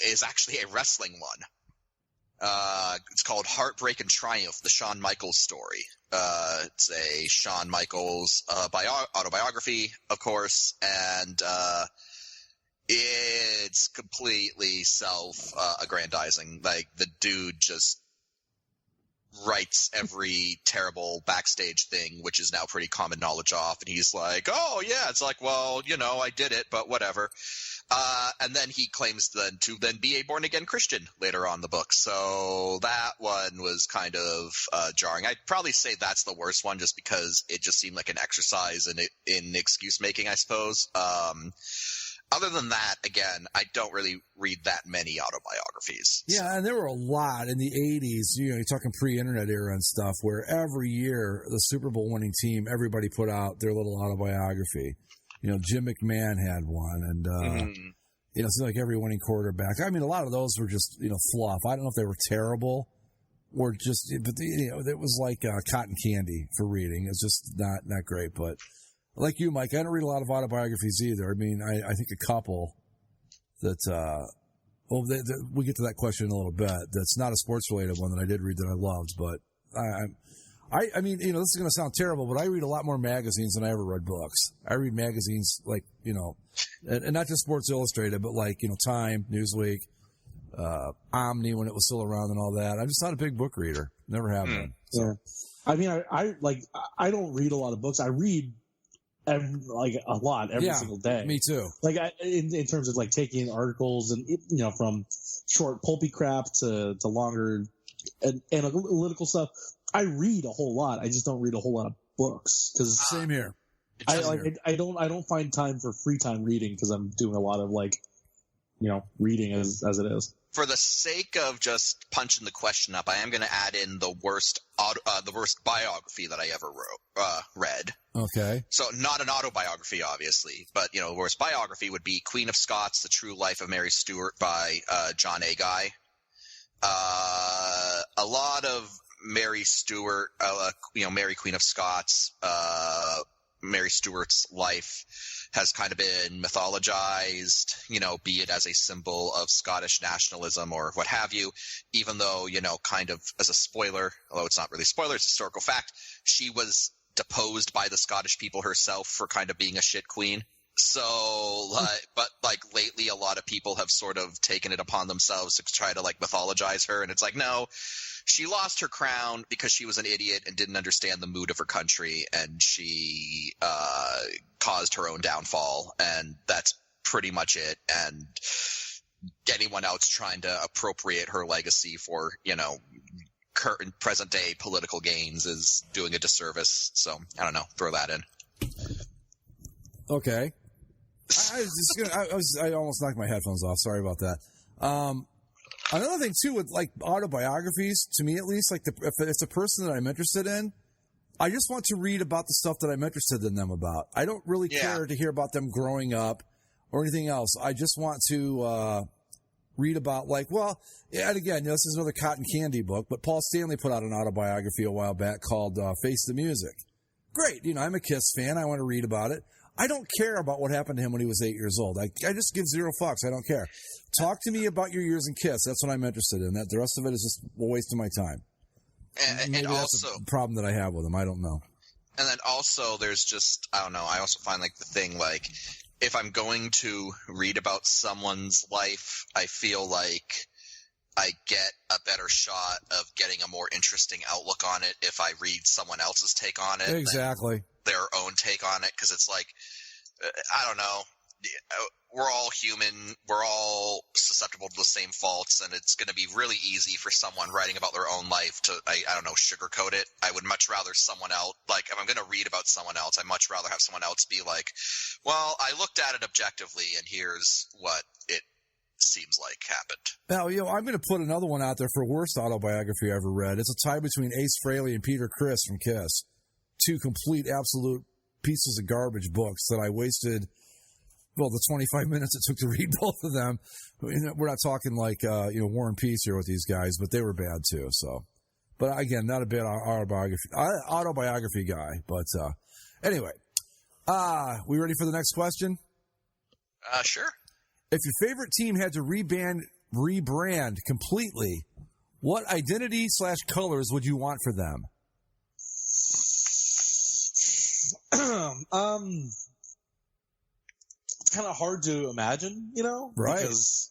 is actually a wrestling one. It's called Heartbreak and Triumph, the Shawn Michaels story. It's a Shawn Michaels autobiography, of course, and it's completely self-aggrandizing. Like, the dude just writes every terrible backstage thing, which is now pretty common knowledge off, and he's like, oh, yeah, it's like, well, I did it, but whatever. And then he claims to be a born-again Christian later on in the book. So that one was kind of jarring. I'd probably say that's the worst one just because it just seemed like an exercise in excuse-making, I suppose. Other than that, again, I don't really read that many autobiographies. Yeah, and there were a lot in the 80s, you're talking pre-internet era and stuff, where every year the Super Bowl winning team, everybody put out their little autobiography. Jim McMahon had one, and it seemed like every winning quarterback. I mean, a lot of those were just fluff. I don't know if they were terrible or just, but it was like cotton candy for reading. It's just not great. But like you, Mike, I don't read a lot of autobiographies either. I mean, I think a couple that. We'll get to that question in a little bit. That's not a sports related one that I did read that I loved, but I mean, this is going to sound terrible, but I read a lot more magazines than I ever read books. I read magazines like, and not just Sports Illustrated, but like, Time, Newsweek, Omni when it was still around and all that. I'm just not a big book reader. Never have been. So. Yeah. I mean, I don't read a lot of books. I read a lot every single day. Me too. Like in terms of like taking articles and, from short pulpy crap to longer analytical stuff. I read a whole lot. I just don't read a whole lot of books because same here. I don't find time for free time reading because I'm doing a lot of reading as it is. For the sake of just punching the question up, I am going to add in the worst biography that I ever read. Okay. So not an autobiography, obviously, but the worst biography would be Queen of Scots: The True Life of Mary Stuart by John A. Guy. A lot of Mary Stuart, Mary Queen of Scots, Mary Stuart's life has kind of been mythologized, be it as a symbol of Scottish nationalism or what have you, even though, kind of as a spoiler, although it's not really a spoiler, it's a historical fact, she was deposed by the Scottish people herself for kind of being a shit queen. So, but lately a lot of people have sort of taken it upon themselves to try to mythologize her, and it's like, no, she lost her crown because she was an idiot and didn't understand the mood of her country, and she caused her own downfall, and that's pretty much it. And anyone else trying to appropriate her legacy for, current present day political gains is doing a disservice. So I don't know, throw that in. Okay. I almost knocked my headphones off. Sorry about that. Another thing too with like autobiographies, to me at least, like if it's a person that I'm interested in, I just want to read about the stuff that I'm interested in them about. I don't really care to hear about them growing up or anything else. I just want to read about and again, this is another cotton candy book, but Paul Stanley put out an autobiography a while back called Face the Music. Great. I'm a Kiss fan. I want to read about it. I don't care about what happened to him when he was 8 years old. I just give zero fucks. I don't care. Talk to me about your years in Kiss. That's what I'm interested in. The rest of it is just a waste of my time. And also, that's a problem that I have with him. I don't know. And then also there's just, I don't know, I also find like the thing, like if I'm going to read about someone's life, I feel like I get a better shot of getting a more interesting outlook on it if I read someone else's take on it. Exactly. Their own take on it, because it's like, I don't know, we're all human, we're all susceptible to the same faults, and it's going to be really easy for someone writing about their own life to, I don't know, sugarcoat it. I would much rather someone else, like if I'm going to read about someone else, I'd much rather have someone else be like, well, I looked at it objectively, and here's what it seems like happened. Now, I'm going to put another one out there for worst autobiography I ever read. It's a tie between Ace Frehley and Peter Criss from Kiss. Two complete, absolute pieces of garbage books that I wasted, the 25 minutes it took to read both of them. We're not talking like, War and Peace here with these guys, but they were bad too. So, but again, not a bad autobiography guy. But anyway, we ready for the next question? Sure. If your favorite team had to rebrand completely, what identity / colors would you want for them? It's kind of hard to imagine, right? Because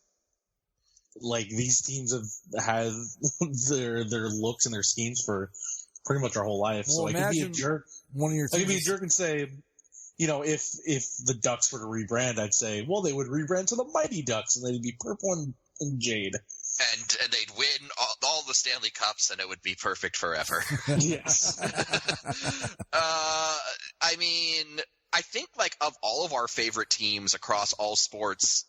like these teams have had their looks and their schemes for pretty much our whole life. Well, so I could be a jerk. I could be a jerk and say, if the Ducks were to rebrand, I'd say, well, they would rebrand to the Mighty Ducks, and they'd be purple and jade. And they'd win all the Stanley Cups, and it would be perfect forever. Yes. I mean, I think like of all of our favorite teams across all sports,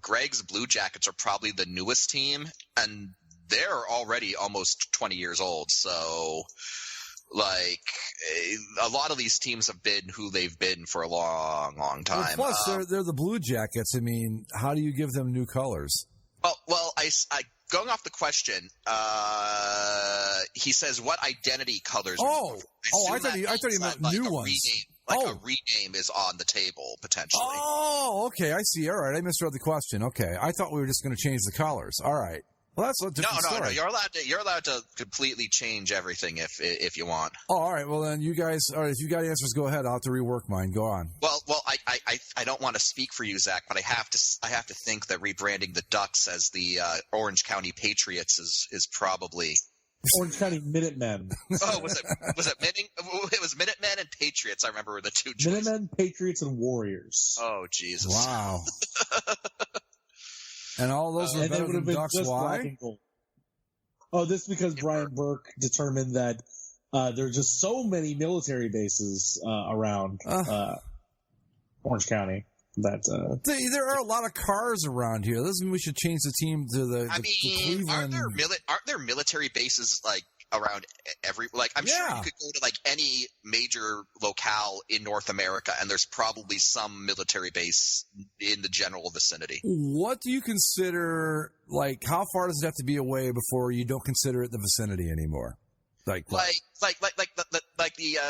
Greg's Blue Jackets are probably the newest team, and they're already almost 20 years old. So, like, a lot of these teams have been who they've been for a long, long time. Well, plus, they're the Blue Jackets. I mean, how do you give them new colors? Well, I going off the question, he says, "What identity colors?" I thought he meant like new ones. A rename is on the table potentially. Oh, okay, I see. All right, I misread the question. Okay, I thought we were just going to change the colors. All right. Well, that's a different story. No. You're allowed to completely change everything if you want. Oh, all right. Well, then you guys. All right. If you got answers, go ahead. I'll have to rework mine. Go on. Well, I don't want to speak for you, Zach, but I have to think that rebranding the Ducks as the Orange County Patriots is probably Orange County Minutemen. Oh, was it it was Minutemen and Patriots? I remember were the two choices. Minutemen, Patriots, and Warriors. Oh, Jesus! Wow. And all those were better than Ducks. Why? Oh, this is because Brian Burke determined that there's just so many military bases around Orange County that there are a lot of cars around here. Doesn't mean we should change the team to the Cleveland. Aren't there military bases like around every? Like I'm sure you could go to like any major locale in North America, and there's probably some military base in the general vicinity. What do you consider? Like, how far does it have to be away before you don't consider it the vicinity anymore? Like the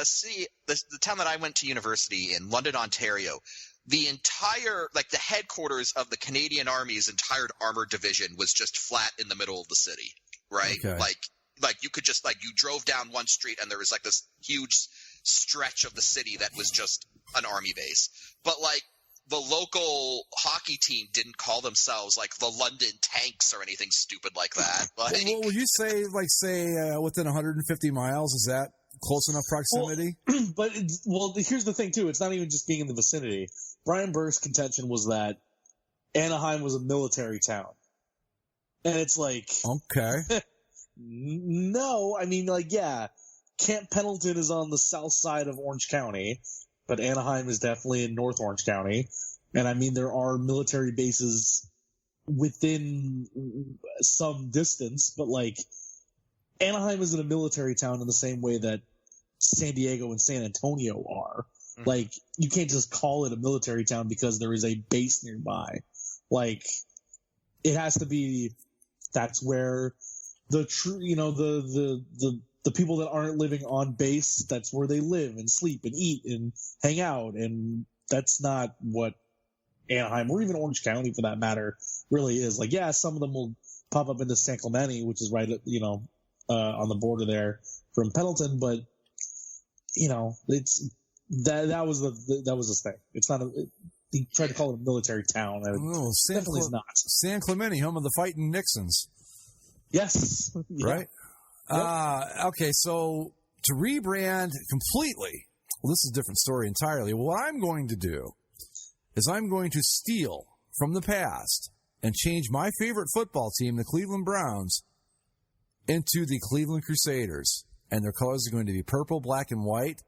city, the town that I went to university in, London, Ontario. The entire, like the headquarters of the Canadian Army's entire armored division was just flat in the middle of the city, right? Okay. Like you could just like you drove down one street and there was like this huge stretch of the city that was just an army base. But like the local hockey team didn't call themselves like the London Tanks or anything stupid like that. Like, well, would you say within 150 miles? Is that close enough proximity? Well, here's the thing too. It's not even just being in the vicinity. Brian Burke's contention was that Anaheim was a military town, and it's like, okay, no. I mean, like, yeah, Camp Pendleton is on the south side of Orange County, but Anaheim is definitely in North Orange County, and I mean there are military bases within some distance, but like Anaheim isn't a military town in the same way that San Diego and San Antonio are. Mm-hmm. Like, you can't just call it a military town because there is a base nearby. Like, it has to be, that's where the true, the people that aren't living on base, that's where they live and sleep and eat and hang out. And that's not what Anaheim, or even Orange County for that matter, really is. Like, yeah, some of them will pop up into San Clemente, which is right at, on the border there from Pendleton, but it's that was the thing. It's not he tried to call it a military town. Oh, definitely is not. San Clemente, home of the fighting Nixons. Yes. Yeah. Right. Yep. Okay, so to rebrand completely, well, this is a different story entirely. What I'm going to do is I'm going to steal from the past and change my favorite football team, the Cleveland Browns, into the Cleveland Crusaders. And their colors are going to be purple, black, and white.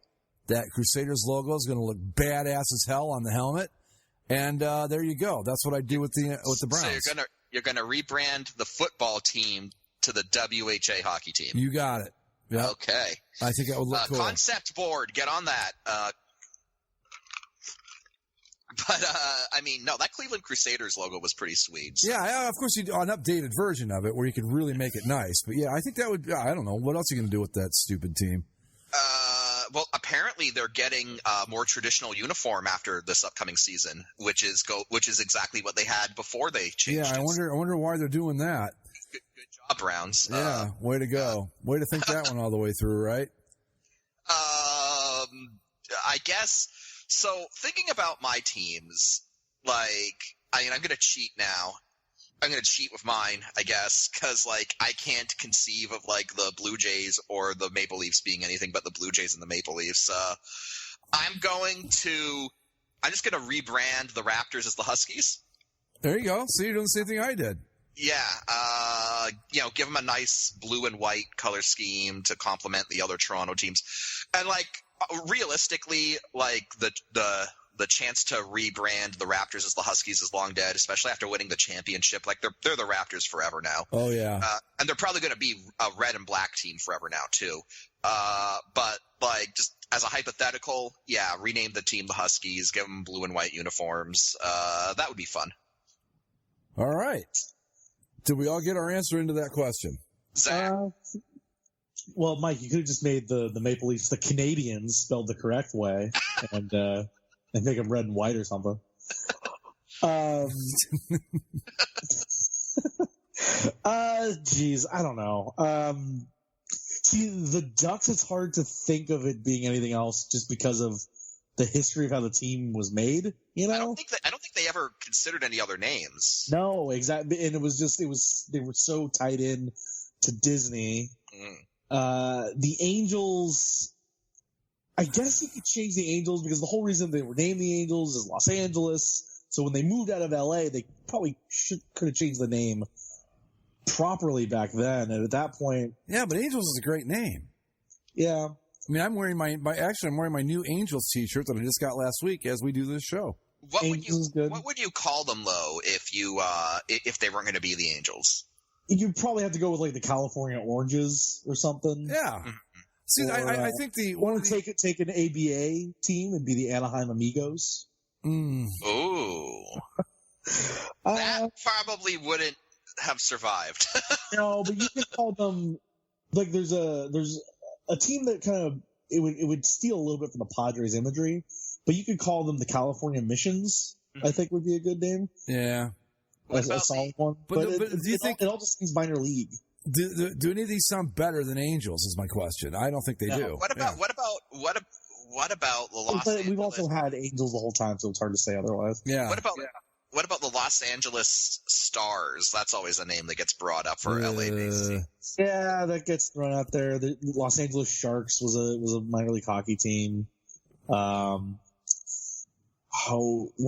That Crusaders logo is going to look badass as hell on the helmet. And there you go. That's what I do with the Browns. So you're gonna rebrand the football team to the WHA hockey team. You got it. Yep. Okay. I think that would look cool. Concept board, get on that. I mean, no, that Cleveland Crusaders logo was pretty sweet. So. Yeah, of course, you do an updated version of it where you could really make it nice. But yeah, I think that would. I don't know what else are you going to do with that stupid team. Well, apparently they're getting a more traditional uniform after this upcoming season, which is exactly what they had before they changed. Yeah, I wonder why they're doing that. Good job, Browns. Yeah, way to go. Way to think that one all the way through, right? I guess. So thinking about my teams, I'm going to cheat now. I'm going to cheat with mine, I guess, because, I can't conceive of, the Blue Jays or the Maple Leafs being anything but the Blue Jays and the Maple Leafs. I'm just going to rebrand the Raptors as the Huskies. There you go. See, you're doing the same thing I did. Yeah. Give them a nice blue and white color scheme to complement the other Toronto teams. And, realistically, the chance to rebrand the Raptors as the Huskies is long dead, especially after winning the championship. They're the Raptors forever now. Oh yeah, and they're probably going to be a red and black team forever now too. But just as a hypothetical, yeah, rename the team the Huskies, give them blue and white uniforms. That would be fun. All right. Did we all get our answer into that question? Zach? Well, Mike, you could have just made the Maple Leafs the Canadians spelled the correct way, and make them red and white or something. Geez, I don't know. See, the Ducks, it's hard to think of it being anything else just because of the history of how the team was made. I don't think they ever considered any other names. No, exactly, and they were so tied in to Disney. The Angels, I guess you could change the Angels because the whole reason they were named the Angels is Los Angeles. So when they moved out of LA, they probably could have changed the name properly back then. And at that point, yeah, but Angels is a great name. Yeah, I mean, I'm wearing my new Angels t-shirt that I just got last week as we do this show. What would you call them though if they weren't going to be the Angels? You'd probably have to go with the California Oranges or something. Yeah. See, I think take an ABA team and be the Anaheim Amigos. Ooh. That probably wouldn't have survived. No, but you can call them there's a team that kind of it would steal a little bit from the Padres imagery, but you could call them the California Missions. I think would be a good name. Yeah. A solid one. But do you think it all just seems minor league? Do any of these sound better than Angels? Is my question. I don't think they do. What What about the Los But Angeles? we've also had Angels the whole time, so it's hard to say otherwise. Yeah. What about the Los Angeles Stars? That's always a name that gets brought up for LA-based teams. Yeah, that gets thrown out there. The Los Angeles Sharks was a minor league hockey team. What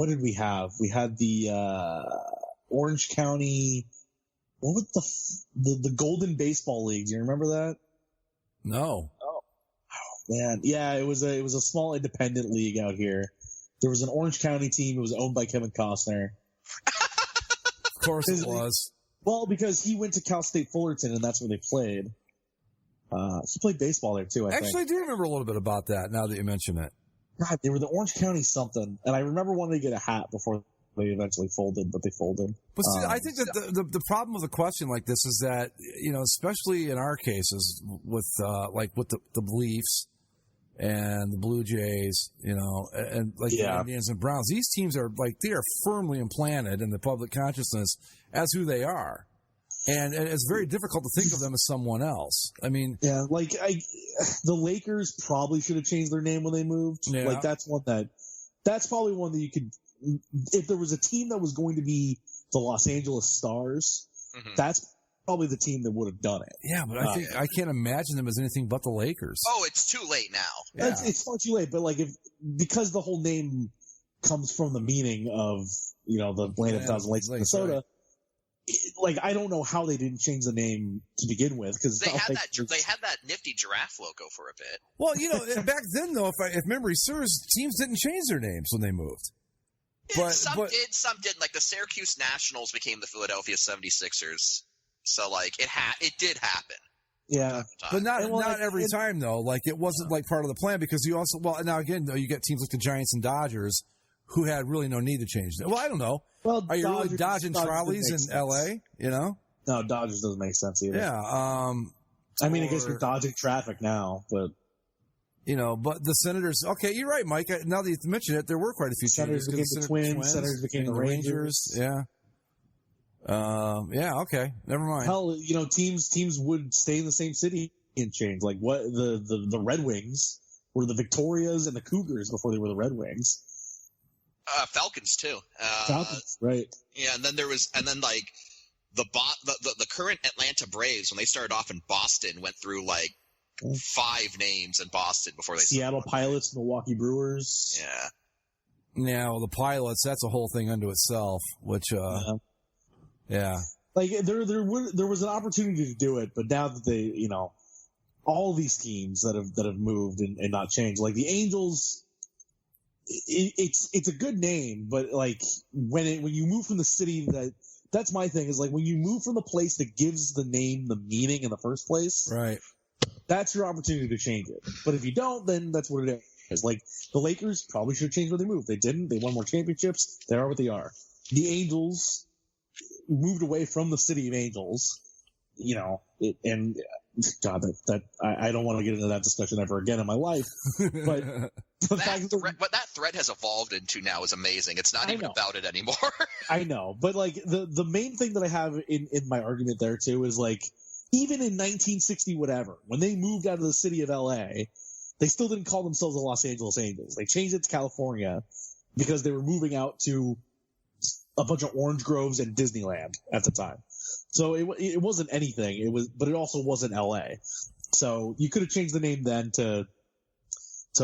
did we have? We had the Orange County. What was the Golden Baseball League? Do you remember that? No. Oh man, yeah, it was a small independent league out here. There was an Orange County team. It was owned by Kevin Costner. Of course it was. Well, because he went to Cal State Fullerton, and that's where they played. He played baseball there too. I do remember a little bit about that. Now that you mention it. God, they were the Orange County something, and I remember wanting to get a hat before they eventually folded, but they folded. But see, I think that the problem with a question like this is that, especially in our cases with the Leafs and the Blue Jays, and the Indians and Browns, these teams are they are firmly implanted in the public consciousness as who they are. And it's very difficult to think of them as someone else. I mean, yeah, the Lakers probably should have changed their name when they moved. Yeah. That's probably one that you could, if there was a team that was going to be the Los Angeles Stars, that's probably the team that would have done it. Yeah, but I can't imagine them as anything but the Lakers. Oh, it's too late now. Yeah. It's far too late, but because the whole name comes from the meaning of the land of thousand lakes, Minnesota. Right. I don't know how they didn't change the name to begin with, because they had that nifty giraffe logo for a bit. Well, back then though, if memory serves, teams didn't change their names when they moved. Some did. Like the Syracuse Nationals became the Philadelphia 76ers. So it did happen. Yeah, but not every time though. It wasn't part of the plan, because you also now again though you get teams like the Giants and Dodgers who had really no need to change that. Well, I don't know. Well, are you really dodging trolleys in L.A.? No, Dodgers doesn't make sense either. Yeah. I guess you're dodging traffic now, but but the Senators. Okay, you're right, Mike. Now that you mention it, there were quite a few Senators became the Twins. Senators became the Rangers. Yeah. Yeah. Okay. Never mind. Hell, teams would stay in the same city and change. Like what the Red Wings were the Victorias and the Cougars before they were the Red Wings. Falcons too. Falcons, right? Yeah, and then the current Atlanta Braves, when they started off in Boston, went through 5 names in Boston before they Seattle Pilots, Milwaukee Brewers. Yeah. Yeah, well, the Pilots, that's a whole thing unto itself. Which, yeah. There was an opportunity to do it, but now that they, all these teams that have moved and not changed, like the Angels. It's a good name, but when you move from the city, that's my thing, is when you move from the place that gives the name the meaning in the first place, right? That's your opportunity to change it. But if you don't, then that's what it is. The Lakers probably should have changed where they moved. They didn't. They won more championships. They are what they are. The Angels moved away from the city of Angels, and God, I don't want to get into that discussion ever again in my life. But what that thread has evolved into now is amazing. It's not even about it anymore. I know, but the main thing that I have in my argument there too is even in 1960 whatever, when they moved out of the city of LA, they still didn't call themselves the Los Angeles Angels. They changed it to California because they were moving out to a bunch of orange groves and Disneyland at the time. So it wasn't anything. But it also wasn't LA. So you could have changed the name then to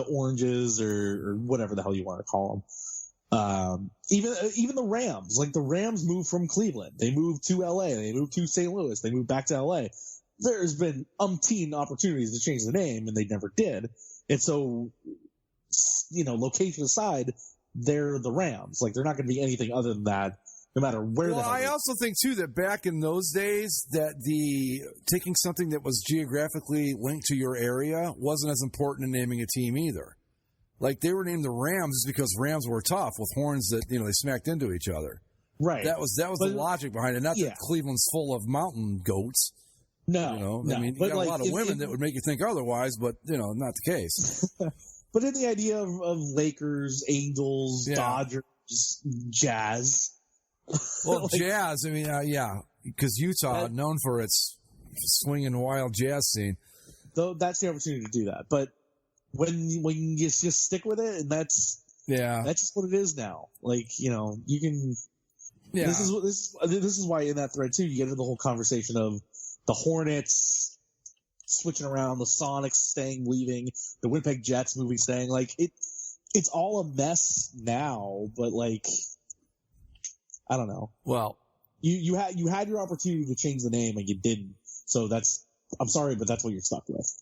Oranges or whatever the hell you want to call them. Even the Rams, the Rams moved from Cleveland. They moved to LA. They moved to St. Louis. They moved back to LA. There's been umpteen opportunities to change the name, and they never did. And so, location aside, they're the Rams. They're not going to be anything other than that, no matter where the hell. I also think too that back in those days, that taking something that was geographically linked to your area wasn't as important in naming a team either. They were named the Rams because Rams were tough with horns that they smacked into each other. Right. That was the logic behind it. Not that Cleveland's full of mountain goats. No, I mean, you got a lot of women that would make you think otherwise, but not the case. But in the idea of Lakers, Angels, Dodgers, Jazz. Well, Jazz, I mean, because Utah, known for its swinging wild jazz scene. Though that's the opportunity to do that. But when you just stick with it, and that's just what it is now. Like, you know, you can. Yeah. This is why in that thread too, you get into the whole conversation of the Hornets switching around, the Sonics leaving, the Winnipeg Jets moving, staying. Like it's all a mess now, but like, I don't know. Well, you had your opportunity to change the name and you didn't. So I'm sorry, but that's what you're stuck with.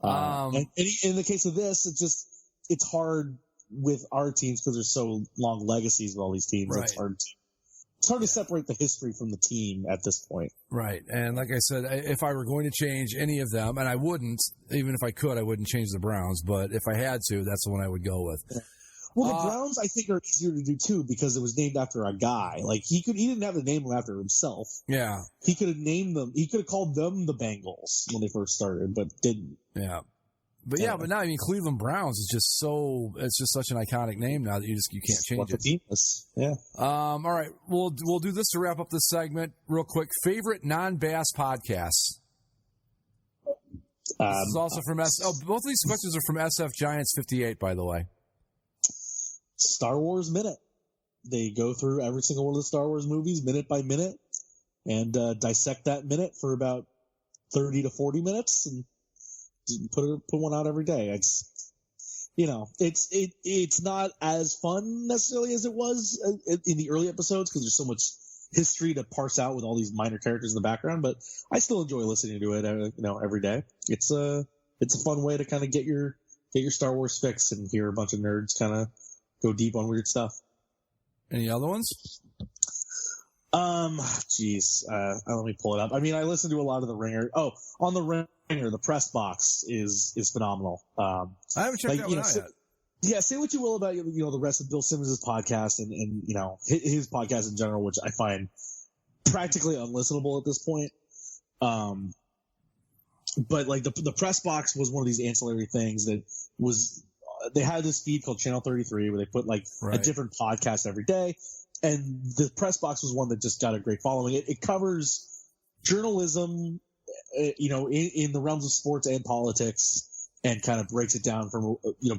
And in the case of this, it's hard with our teams because there's so long legacies with all these teams. Right. It's hard to separate the history from the team at this point. Right. And like I said, if I were going to change any of them, and I wouldn't, even if I could, I wouldn't change the Browns. But if I had to, that's the one I would go with. Well, the Browns, I think, are easier to do, too, because it was named after a guy. Like, he didn't have to name them after himself. Yeah. He could have named them. He could have called them the Bengals when they first started, but didn't. Yeah. But but now, I mean, Cleveland Browns is just it's just such an iconic name now that you can't change it. The team is. Yeah. All right. We'll do this to wrap up this segment real quick. Favorite non-Bass podcasts? This is also from both of these questions are from SF Giants 58, by the way. Star Wars Minute. They go through every single one of the Star Wars movies minute by minute and dissect that minute for about 30 to 40 minutes and put one out every day. It's, you know, it's not as fun necessarily as it was in the early episodes because there's so much history to parse out with all these minor characters in the background, but I still enjoy listening to it, every day. It's a fun way to kind of get your Star Wars fix and hear a bunch of nerds kind of go deep on weird stuff. Any other ones? Let me pull it up. I mean, I listen to a lot of The Ringer. Oh, on The Ringer, the press box is phenomenal. I haven't checked that one out yet. Yeah, say what you will about the rest of Bill Simmons' podcast and his podcast in general, which I find practically unlistenable at this point. But like the press box was one of these ancillary things that was. They had this feed called Channel 33 where they put a different podcast every day. And the press box was one that just got a great following. It covers journalism, in the realms of sports and politics and kind of breaks it down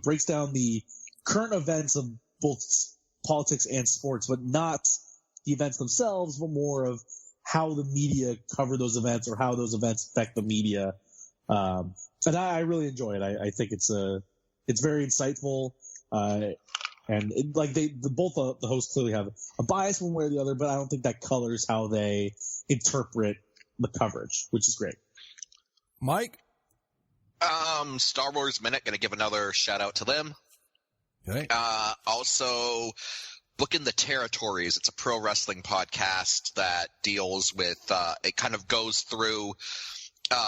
breaks down the current events of both politics and sports, but not the events themselves, but more of how the media cover those events or how those events affect the media. And I really enjoy it. I think it's very insightful, and both the hosts clearly have a bias one way or the other, but I don't think that colors how they interpret the coverage, which is great. Mike? Star Wars Minute, going to give another shout out to them. Okay. Also, Booking the Territories. It's a pro wrestling podcast that deals with, it kind of goes through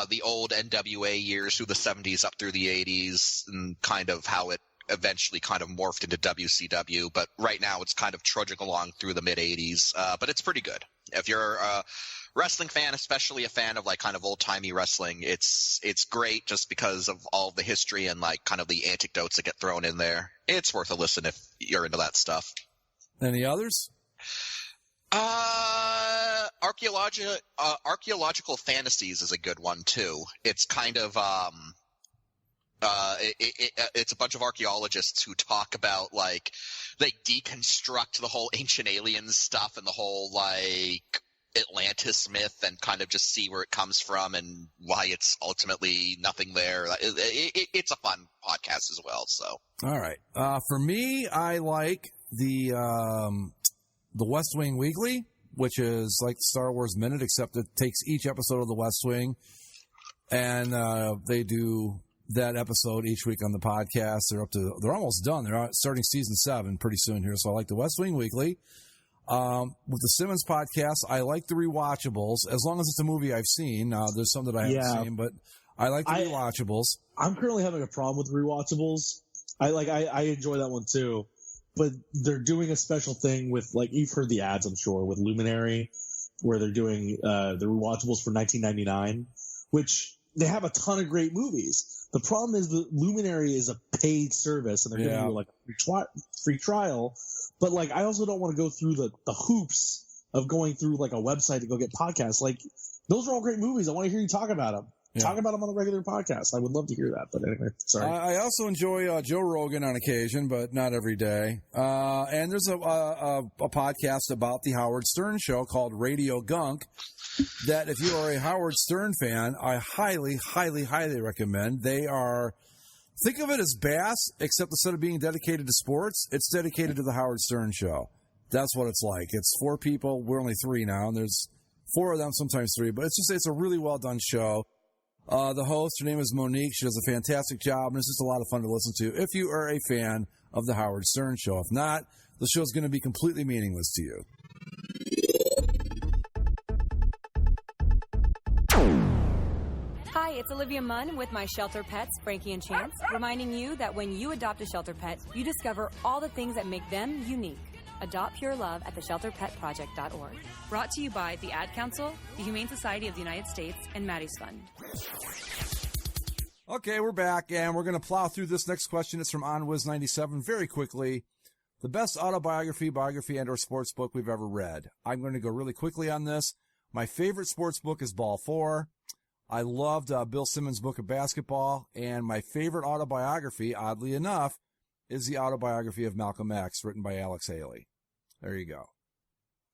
the old NWA years through the 70s up through the 80s and kind of how it eventually kind of morphed into WCW. But right now it's kind of trudging along through the mid-80s. But it's pretty good. If you're a wrestling fan, especially a fan of like kind of old-timey wrestling, it's great just because of all the history and like kind of the anecdotes that get thrown in there. It's worth a listen if you're into that stuff. Any others? Archaeological Fantasies is a good one too. It's kind of it's a bunch of archaeologists who talk about like they deconstruct the whole ancient aliens stuff and the whole like Atlantis myth and kind of just see where it comes from and why it's ultimately nothing there. It's a fun podcast as well. So all right, for me, I like the West Wing Weekly, which is like Star Wars Minute, except it takes each episode of the West Wing and they do that episode each week on the podcast. They're almost done. They're starting season 7 pretty soon here. So I like the West Wing Weekly. With the Simmons podcast, I like the rewatchables as long as it's a movie I've seen. There's some that I haven't seen, but I like the rewatchables. I'm currently having a problem with rewatchables. I enjoy that one too. But they're doing a special thing with, like, you've heard the ads, I'm sure, with Luminary, where they're doing the rewatchables for $19.99, which they have a ton of great movies. The problem is that Luminary is a paid service, and they're giving you like a free trial. But like, I also don't want to go through the hoops of going through like a website to go get podcasts. Like, those are all great movies. I want to hear you talk about them. talk about them on a regular podcast. I would love to hear that. But anyway, sorry. I also enjoy Joe Rogan on occasion, but not every day. And there's a podcast about the Howard Stern Show called Radio Gunk that if you are a Howard Stern fan, I highly, highly, highly recommend. They are, think of it as Bass, except instead of being dedicated to sports, it's dedicated to the Howard Stern Show. That's what it's like. It's 4 people. We're only 3 now, and there's 4 of them, sometimes 3. But it's a really well done show. The host, her name is Monique. She does a fantastic job, and it's just a lot of fun to listen to if you are a fan of the Howard Stern Show. If not, the show's going to be completely meaningless to you. Hi, it's Olivia Munn with my shelter pets, Frankie and Chance, reminding you that when you adopt a shelter pet, you discover all the things that make them unique. Adopt Pure Love at theshelterpetproject.org. Brought to you by the Ad Council, the Humane Society of the United States, and Maddie's Fund. Okay, we're back, and we're going to plow through this next question. It's from OnWiz97 very quickly. The best autobiography, biography, and or sports book we've ever read. I'm going to go really quickly on this. My favorite sports book is Ball 4. I loved Bill Simmons' book of basketball, and my favorite autobiography, oddly enough, is the autobiography of Malcolm X, written by Alex Haley. There you go.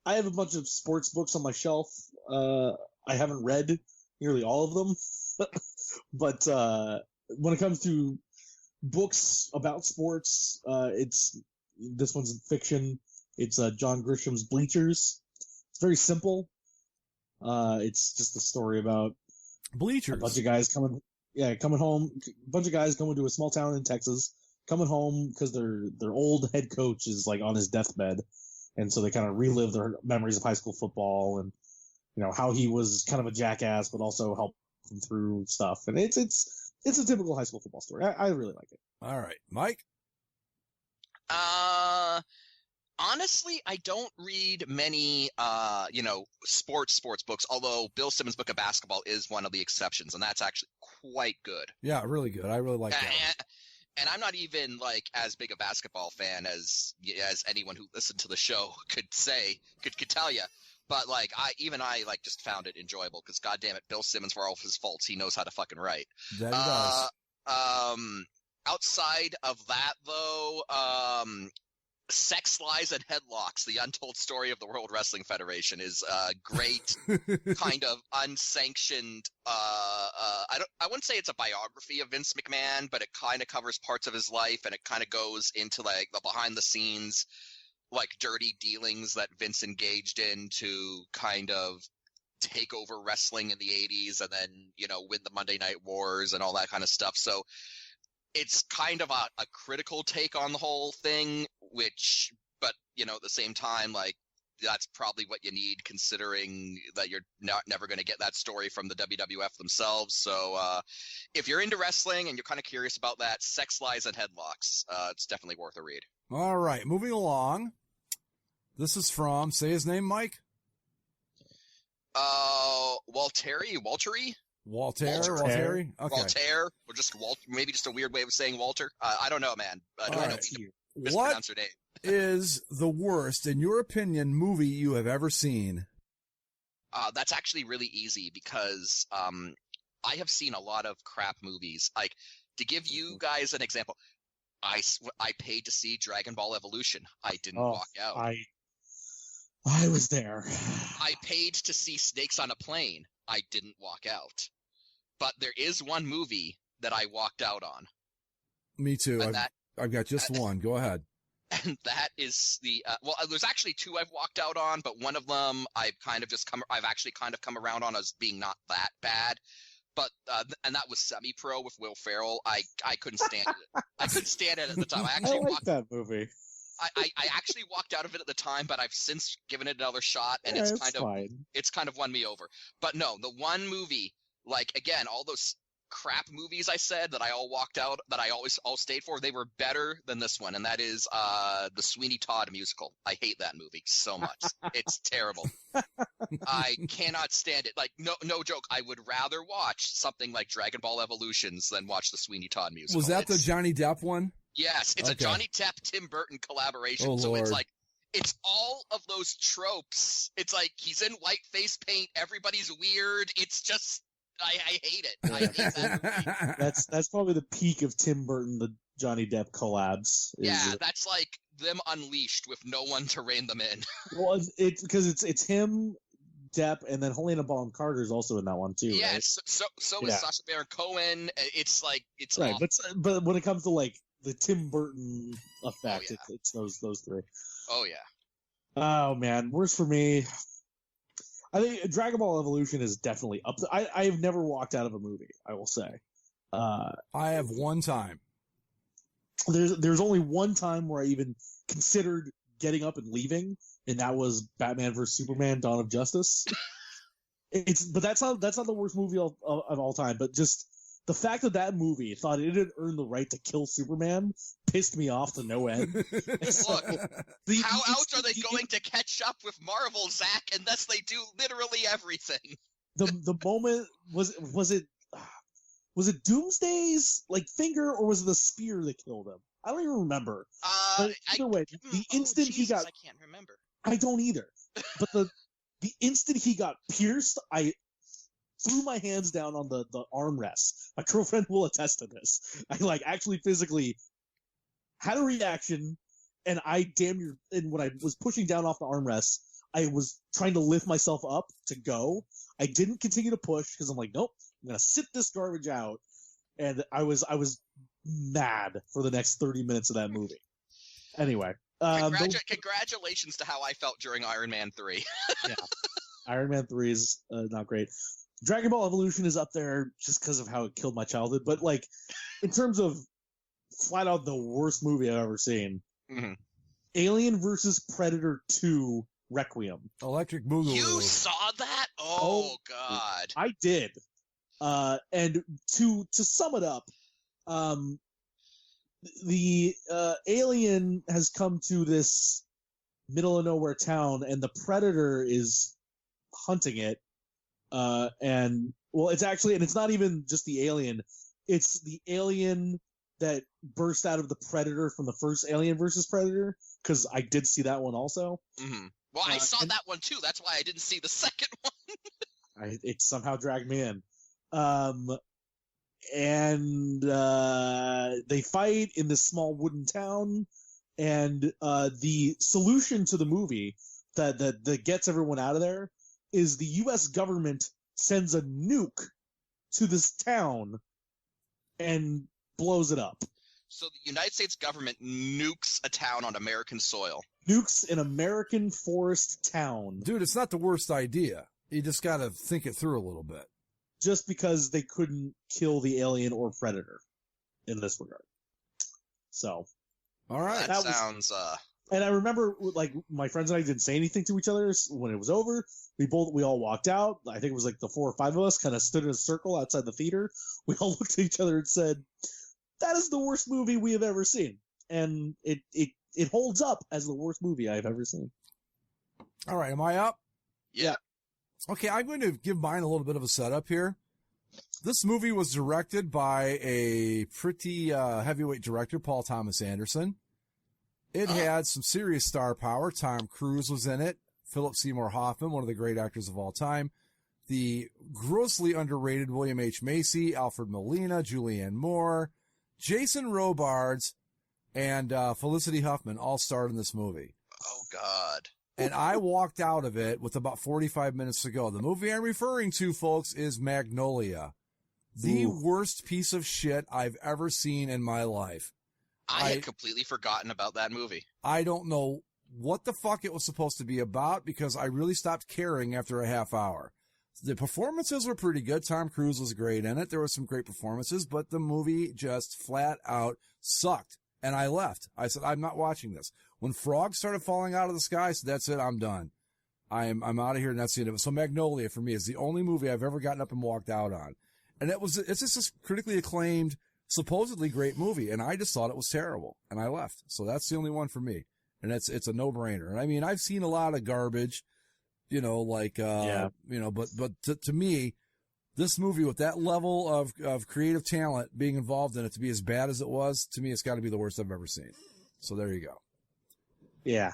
I have a bunch of sports books on my shelf. I haven't read nearly all of them. But when it comes to books about sports, this one's fiction. It's John Grisham's Bleachers. It's very simple. It's just a story about Bleachers. A bunch of guys coming home. A bunch of guys going to a small town in Texas, coming home because their old head coach is like on his deathbed. And so they kind of relive their memories of high school football and, how he was kind of a jackass, but also helped them through stuff. And it's a typical high school football story. I really like it. All right. Mike? Honestly, I don't read many, sports books, although Bill Simmons' book of basketball is one of the exceptions, and that's actually quite good. Yeah, really good. I really like that. And I'm not even like as big a basketball fan as anyone who listened to the show could tell you. But like I just found it enjoyable because goddamn it, Bill Simmons, for all of his faults, he knows how to fucking write. That he does. Outside of that though, Sex, Lies, and Headlocks, The Untold Story of the World Wrestling Federation is a great kind of unsanctioned, I wouldn't say it's a biography of Vince McMahon, but it kind of covers parts of his life, and it kind of goes into like the behind the scenes, like dirty dealings that Vince engaged in to kind of take over wrestling in the 80s and then, win the Monday Night Wars and all that kind of stuff. So it's kind of a critical take on the whole thing, but at the same time, like that's probably what you need considering that you're never going to get that story from the WWF themselves. So if you're into wrestling and you're kind of curious about that, Sex, Lies, and Headlocks, it's definitely worth a read. All right, moving along. This is from, say his name, Mike? Walteri? Walter? Okay. Walter, or maybe just a weird way of saying Walter. I don't know, man. I don't know mispronounce your name. Is the worst, in your opinion, movie you have ever seen? That's actually really easy because I have seen a lot of crap movies. Like, to give you guys an example, I paid to see Dragon Ball Evolution. I didn't walk out. I was there. I paid to see Snakes on a Plane. I didn't walk out. But there is one movie that I walked out on. Me too. I've got just one. Go ahead. And that is there's actually 2 I've walked out on, but one of them I've actually kind of come around on as being not that bad. But and that was Semi-Pro with Will Ferrell. I couldn't stand it. I couldn't stand it at the time. I like that movie. I actually walked out of it at the time, but I've since given it another shot, and it's kind of won me over. But no, the one movie, like again, all those crap movies I said that I all walked out, that I all stayed for, they were better than this one, and that is the Sweeney Todd musical. I hate that movie so much. It's terrible. I cannot stand it. Like no joke. I would rather watch something like Dragon Ball Evolutions than watch the Sweeney Todd musical. Was that the Johnny Depp one? Yes, it's a Johnny Depp, Tim Burton collaboration. Oh, so Lord. it's like, it's all of those tropes. It's like he's in white face paint. Everybody's weird. It's just, I hate it. I hate that movie. That's probably the peak of Tim Burton, the Johnny Depp collabs. That's like them unleashed with no one to rein them in. Well, it's because it's him, Depp, and then Helena Bonham Carter is also in that one too. Yeah, right? so is Sacha Baron Cohen. It's right, awful. but when it comes to like the Tim Burton effect, it's those three. Oh yeah. Oh man, worse for me. I think Dragon Ball Evolution is definitely up. I have never walked out of a movie. I will say. I have one time. There's only one time where I even considered getting up and leaving, and that was Batman vs Superman: Dawn of Justice. But that's not the worst movie of all time. But just the fact that movie thought it had earned the right to kill Superman pissed me off to no end. Look, how else are they going to catch up with Marvel, Zach, unless they do literally everything? The moment was it Doomsday's like finger, or was it the spear that killed him? I don't even remember. But either way, the instant he got, I can't remember. I don't either. But the instant he got pierced, I threw my hands down on the armrest. My girlfriend will attest to this. I actually physically had a reaction, and I and when I was pushing down off the armrest, I was trying to lift myself up to go. I didn't continue to push because I'm like, nope, I'm gonna sit this garbage out. And I was mad for the next 30 minutes of that movie. Anyway, congratulations to how I felt during Iron Man 3. Yeah, Iron Man 3 is not great. Dragon Ball Evolution is up there just because of how it killed my childhood. But like, in terms of flat out the worst movie I've ever seen, Alien vs Predator 2 Requiem. Electric Boogaloo. You saw that? Oh God, I did. And to sum it up, the alien has come to this middle of nowhere town, and the predator is hunting it. And well, it's not even just the alien; it's the alien that burst out of the predator from the first Alien versus Predator. Because I did see that one also. Mm-hmm. Well, I saw that one too. That's why I didn't see the second one. It somehow dragged me in. And they fight in this small wooden town, and the solution to the movie that gets everyone out of there is the U.S. government sends a nuke to this town and blows it up. So the United States government nukes a town on American soil. Nukes an American forest town. Dude, it's not the worst idea. You just got to think it through a little bit. Just because they couldn't kill the alien or predator in this regard. So. All right. That sounds... And I remember, like, my friends and I didn't say anything to each other when it was over. We all walked out. I think it was like the 4 or 5 of us kind of stood in a circle outside the theater. We all looked at each other and said, that is the worst movie we have ever seen. And it holds up as the worst movie I've ever seen. All right. Am I up? Yeah. Okay. I'm going to give mine a little bit of a setup here. This movie was directed by a pretty heavyweight director, Paul Thomas Anderson. It had some serious star power. Tom Cruise was in it. Philip Seymour Hoffman, one of the great actors of all time. The grossly underrated William H. Macy, Alfred Molina, Julianne Moore, Jason Robards, and Felicity Huffman all starred in this movie. Oh, God. And I walked out of it with about 45 minutes to go. The movie I'm referring to, folks, is Magnolia. The worst piece of shit I've ever seen in my life. I had completely forgotten about that movie. I don't know what the fuck it was supposed to be about because I really stopped caring after a half hour. The performances were pretty good. Tom Cruise was great in it. There were some great performances, but the movie just flat out sucked. And I left. I said, I'm not watching this. When frogs started falling out of the sky, I said, that's it. I'm done. I'm out of here, and that's the end of it. So Magnolia, for me, is the only movie I've ever gotten up and walked out on. And it's just this critically acclaimed, supposedly great movie, and I just thought it was terrible, and I left. So that's the only one for me, and it's a no-brainer. And I mean, I've seen a lot of garbage, but to me, this movie with that level of creative talent being involved in it to be as bad as it was, to me, it's got to be the worst I've ever seen. So there you go. Yeah.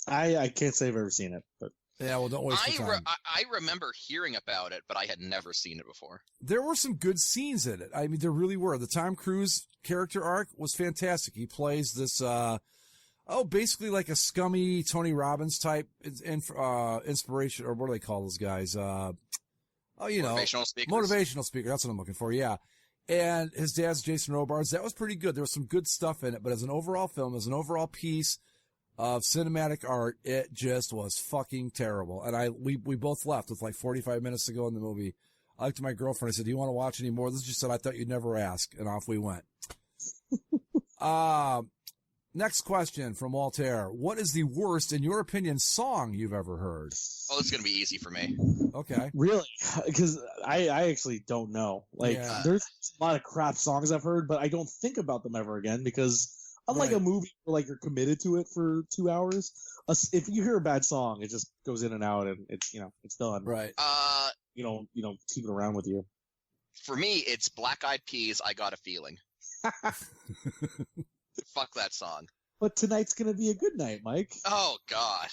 I can't say I've ever seen it, but Yeah, well, don't waste your time. I remember hearing about it, but I had never seen it before. There were some good scenes in it. I mean, there really were. The Tom Cruise character arc was fantastic. He plays this, basically like a scummy Tony Robbins type inspiration, or what do they call those guys? Motivational speakers. Motivational speaker. That's what I'm looking for. Yeah. And his dad's Jason Robards. That was pretty good. There was some good stuff in it, but as an overall film, as an overall piece of cinematic art, it just was fucking terrible. And we both left with like 45 minutes to go in the movie. I looked at my girlfriend. I said, "Do you want to watch any more?" This just said, "I thought you'd never ask," and off we went. Next question from Walter. What is the worst, in your opinion, song you've ever heard? Oh, it's going to be easy for me. Okay. Really? Because I actually don't know. Like, there's a lot of crap songs I've heard, but I don't think about them ever again because unlike a movie where like you're committed to it for 2 hours, if you hear a bad song, it just goes in and out and it's done. Right. You don't keep it around with you. For me, it's Black Eyed Peas, I Got a Feeling. Fuck that song. But tonight's gonna be a good night, Mike. Oh God.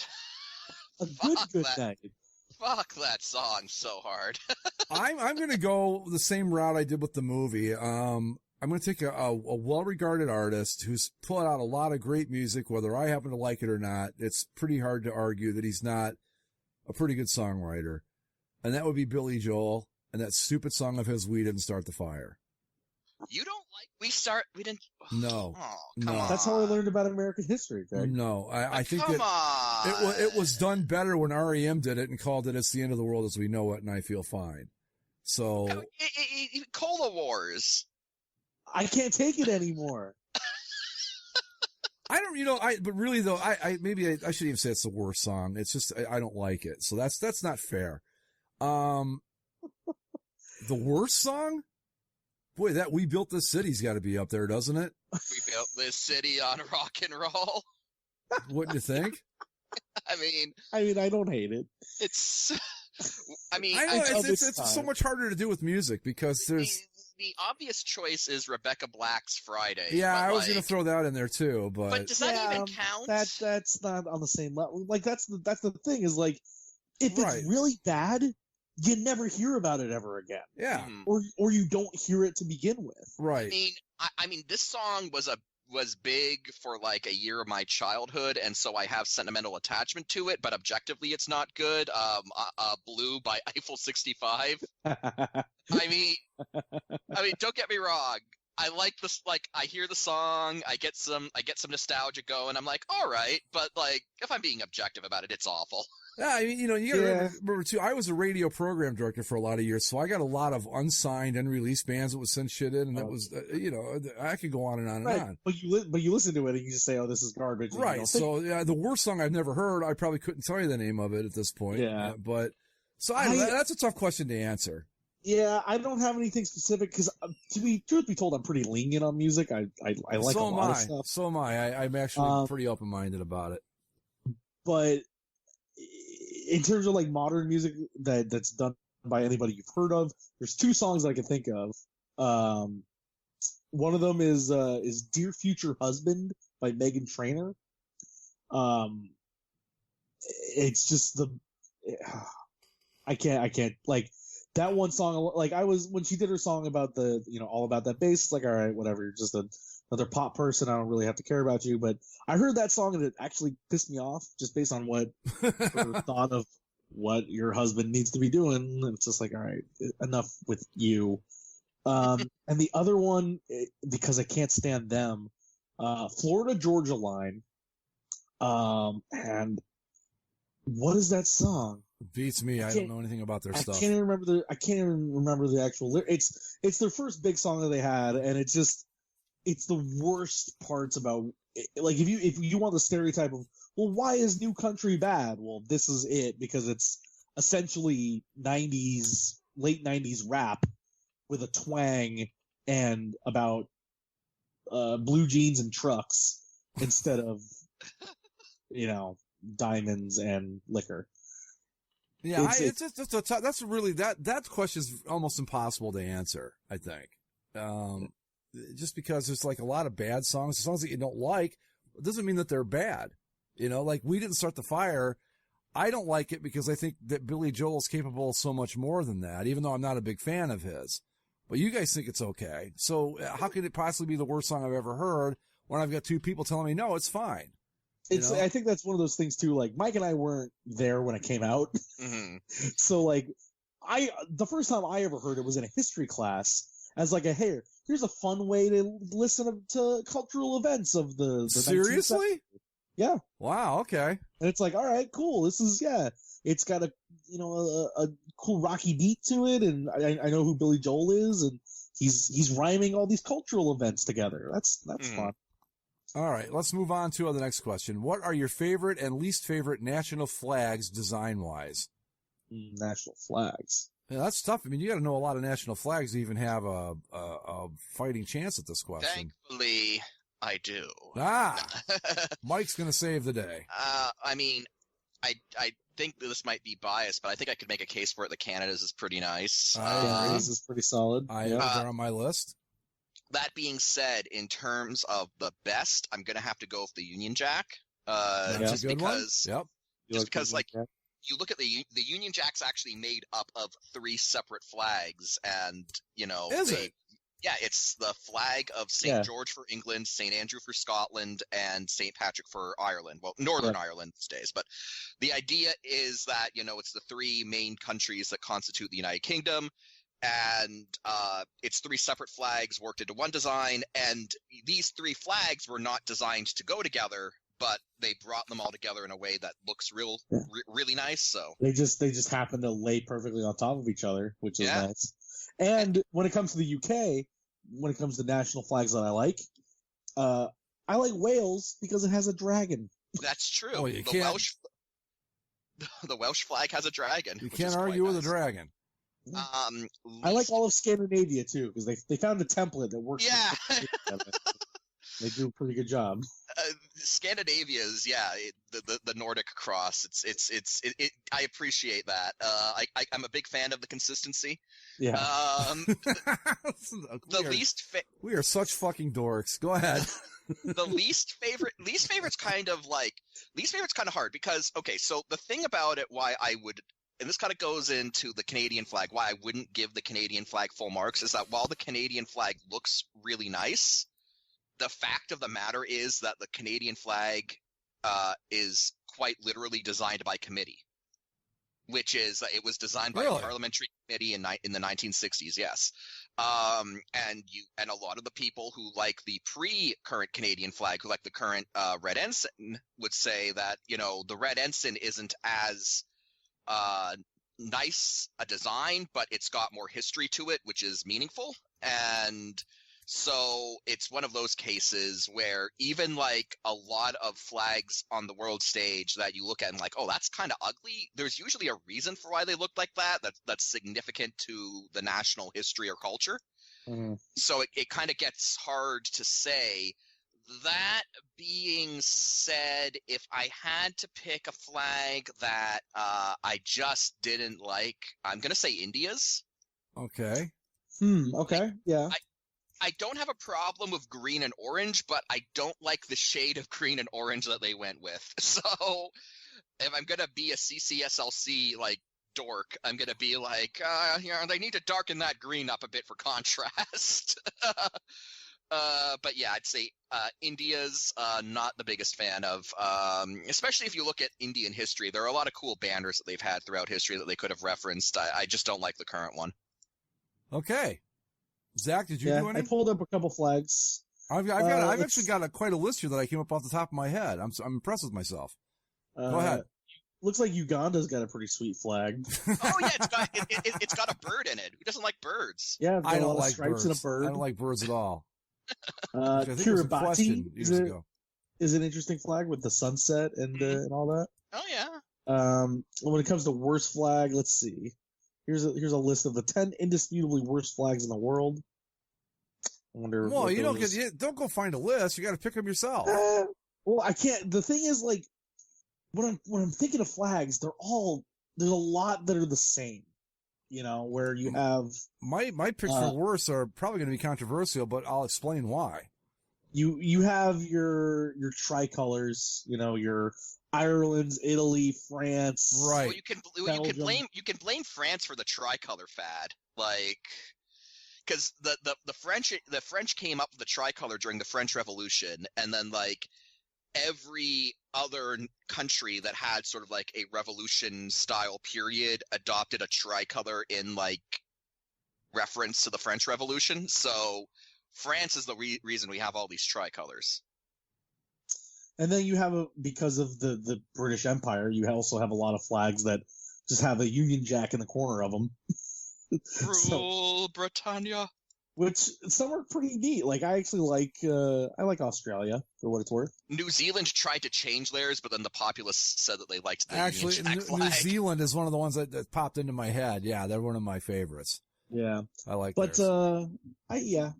A good night. Fuck that song so hard. I'm gonna go the same route I did with the movie. I'm going to take a well-regarded artist who's put out a lot of great music, whether I happen to like it or not. It's pretty hard to argue that he's not a pretty good songwriter. And that would be Billy Joel and that stupid song of his, We Didn't Start the Fire. You don't like We didn't... No. Oh, no. on. That's how I learned about American history, Greg. No, I think come that on. it was done better when REM did it and called it It's the End of the World as We Know It and I Feel Fine. So... Cola Wars. I can't take it anymore. I don't, but really though, I shouldn't even say it's the worst song. It's just, I don't like it. So that's not fair. The worst song? Boy, that We Built This City's got to be up there, doesn't it? We built this city on rock and roll. Wouldn't you think? I mean, I don't hate it. It's, I know, it's so much harder to do with music because there's... The obvious choice is Rebecca Black's Friday. Yeah, I was going to throw that in there too, but does that even count? That's not on the same level. Like that's the thing is like if it's really bad, you never hear about it ever again. Yeah, or you don't hear it to begin with. Right. I mean, this song was big for like a year of my childhood, and so I have sentimental attachment to it. But objectively, it's not good. Blue by Eiffel 65. I mean, don't get me wrong. I like this. Like, I hear the song, I get some nostalgia going. I'm like, all right, but like, if I'm being objective about it, it's awful. Yeah, I mean, you got to remember too. I was a radio program director for a lot of years, so I got a lot of unsigned, unreleased bands that would send shit in, and that was, I could go on and on and on. But you listen to it and you just say, "Oh, this is garbage." Right. So the worst song I've never heard, I probably couldn't tell you the name of it at this point. Yeah. But that's a tough question to answer. Yeah, I don't have anything specific because, truth be told, I'm pretty lenient on music. I like a lot of stuff. So am I. I'm actually pretty open-minded about it. But in terms of like modern music that's done by anybody you've heard of, there's two songs that I can think of. One of them is "Dear Future Husband" by Meghan Trainor. It's just I can't like. That one song, like when she did her song about the, all about that bass, it's like, all right, whatever, you're just another pop person. I don't really have to care about you. But I heard that song and it actually pissed me off just based on what her thought of what your husband needs to be doing. And it's just like, all right, enough with you. And the other one, because I can't stand them, Florida Georgia Line. And what is that song? Beats me. I don't know anything about their stuff. I can't even remember the actual lyrics. It's their first big song that they had, and it's the worst parts about like if you want the stereotype of, well, why is new country bad? Well, this is it, because it's essentially late 90s rap with a twang and about blue jeans and trucks instead of diamonds and liquor. Yeah, that's really that question is almost impossible to answer, I think. Just because there's like a lot of bad songs that you don't like, it doesn't mean that they're bad. Like We Didn't Start the Fire. I don't like it because I think that Billy Joel is capable of so much more than that, even though I'm not a big fan of his. But you guys think it's okay. So how could it possibly be the worst song I've ever heard when I've got two people telling me, no, it's fine? I think that's one of those things too. Like Mike and I weren't there when it came out. Mm-hmm. So like the first time I ever heard it was in a history class as like here's a fun way to listen to cultural events of the Seriously? Yeah. Wow. Okay. And it's like, all right, cool. This is, it's got a cool rocky beat to it. And I know who Billy Joel is, and he's rhyming all these cultural events together. That's fun. All right. Let's move on to the next question. What are your favorite and least favorite national flags design wise? National flags. Yeah, that's tough. I mean, you got to know a lot of national flags to even have a fighting chance at this question. Thankfully, I do. Mike's going to save the day. I mean, I think this might be biased, but I think I could make a case for it that Canada's is pretty nice. Canada's is pretty solid. I have it on my list. That being said, in terms of the best, I'm going to have to go with the Union Jack. That's a good one. Yep. Just because, like, you look at the Union Jack's actually made up of 3 separate flags, and, Is it? Yeah, it's the flag of St. George for England, St. Andrew for Scotland, and St. Patrick for Ireland. Well, Northern Ireland these days. But the idea is that, it's the 3 main countries that constitute the United Kingdom, and it's 3 separate flags worked into one design, and these 3 flags were not designed to go together, but they brought them all together in a way that looks really nice. So they just happen to lay perfectly on top of each other, which is nice. And when it comes to the UK, when it comes to national flags that I like Wales because it has a dragon. That's true. Oh, the Welsh flag has a dragon. You can't argue with a dragon. I like all of Scandinavia too because they found a template that works. Yeah. They do a pretty good job. Scandinavia's, the Nordic cross. It's I appreciate that. I'm a big fan of the consistency. Yeah. We are such fucking dorks. Go ahead. The least favorite's kind of hard because, okay, so the thing about it, why I would, and this kind of goes into the Canadian flag, why I wouldn't give the Canadian flag full marks is that while the Canadian flag looks really nice, the fact of the matter is that the Canadian flag is quite literally designed by committee, which is it was designed by a parliamentary committee in the 1960s. Yes, and a lot of the people who like the pre-current Canadian flag, who like the current red ensign, would say that the red ensign isn't as nice a design, but it's got more history to it, which is meaningful. And so it's one of those cases where even like a lot of flags on the world stage that you look at and like, oh, that's kind of ugly. There's usually a reason for why they look like that. That's significant to the national history or culture. Mm-hmm. So it kind of gets hard to say. That being said, if I had to pick a flag that I just didn't like, I'm going to say India's. Okay. Okay. Yeah. I don't have a problem with green and orange, but I don't like the shade of green and orange that they went with. So if I'm going to be a CCSLC like dork, I'm going to be like, they need to darken that green up a bit for contrast. But yeah, I'd say India's not the biggest fan of, especially if you look at Indian history. There are a lot of cool banners that they've had throughout history that they could have referenced. I just don't like the current one. Okay. Zach, did you do any? I pulled up a couple flags. I've actually got quite a list here that I came up off the top of my head. I'm impressed with myself. Go ahead. Looks like Uganda's got a pretty sweet flag. Oh yeah, it's got a bird in it. Who doesn't like birds? Yeah, I don't like stripes birds. and a bird. I don't like birds at all. Kiribati is an interesting flag with the sunset and all that. Oh yeah. When it comes to worst flag, let's see. Here's a list of the 10 indisputably worst flags in the world. I wonder. Well, don't go find a list. You got to pick them yourself. Well, I can't. The thing is, like, when I'm thinking of flags, there's a lot that are the same. Where you have my picks for worst are probably going to be controversial, but I'll explain why. You have your tricolors, your Ireland, Italy, France. Right. Well, you can blame France for the tricolor fad, like, because the French came up with the tricolor during the French Revolution, and then like every other country that had sort of like a revolution style period adopted a tricolor in like reference to the French Revolution. So France is the reason we have all these tricolors. And then you have because of the British Empire, you also have a lot of flags that just have a Union Jack in the corner of them. Rule Britannia. Which some are pretty neat. Like I actually like Australia for what it's worth. New Zealand tried to change theirs, but then the populace said that they liked the Actually, Union Jack flag. New Zealand is one of the ones that popped into my head. Yeah, they're one of my favorites. Yeah, I like. But theirs. I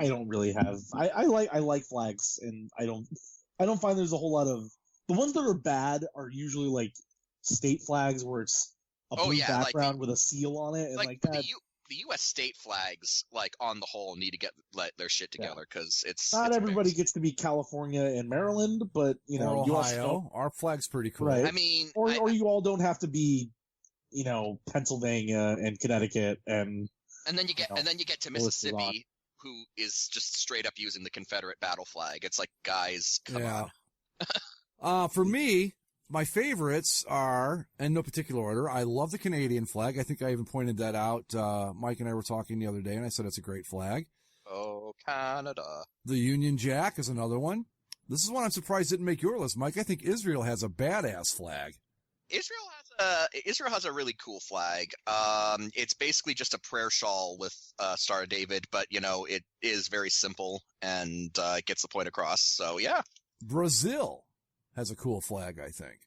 don't really have. I like flags, and I don't find there's a whole lot of the ones that are bad are usually like state flags where it's a blue background with a seal on it, and like that. The U.S. state flags, like on the whole, need to get their shit together because it's not everybody gets to be California and Maryland, but you know, or Ohio. Our flag's pretty cool. Right. I mean, or you all don't have to be, you know, Pennsylvania and Connecticut and then you get to Mississippi, who is just straight up using the Confederate battle flag. It's like, guys, come on. For me, my favorites are, in no particular order, I love the Canadian flag. I think I even pointed that out. Mike and I were talking the other day, and I said it's a great flag. Oh, Canada. The Union Jack is another one. This is one I'm surprised didn't make your list, Mike. I think Israel has a badass flag. Israel has a really cool flag. It's basically just a prayer shawl with Star of David, but, you know, it is very simple and gets the point across. So, yeah. Brazil has a cool flag, I think.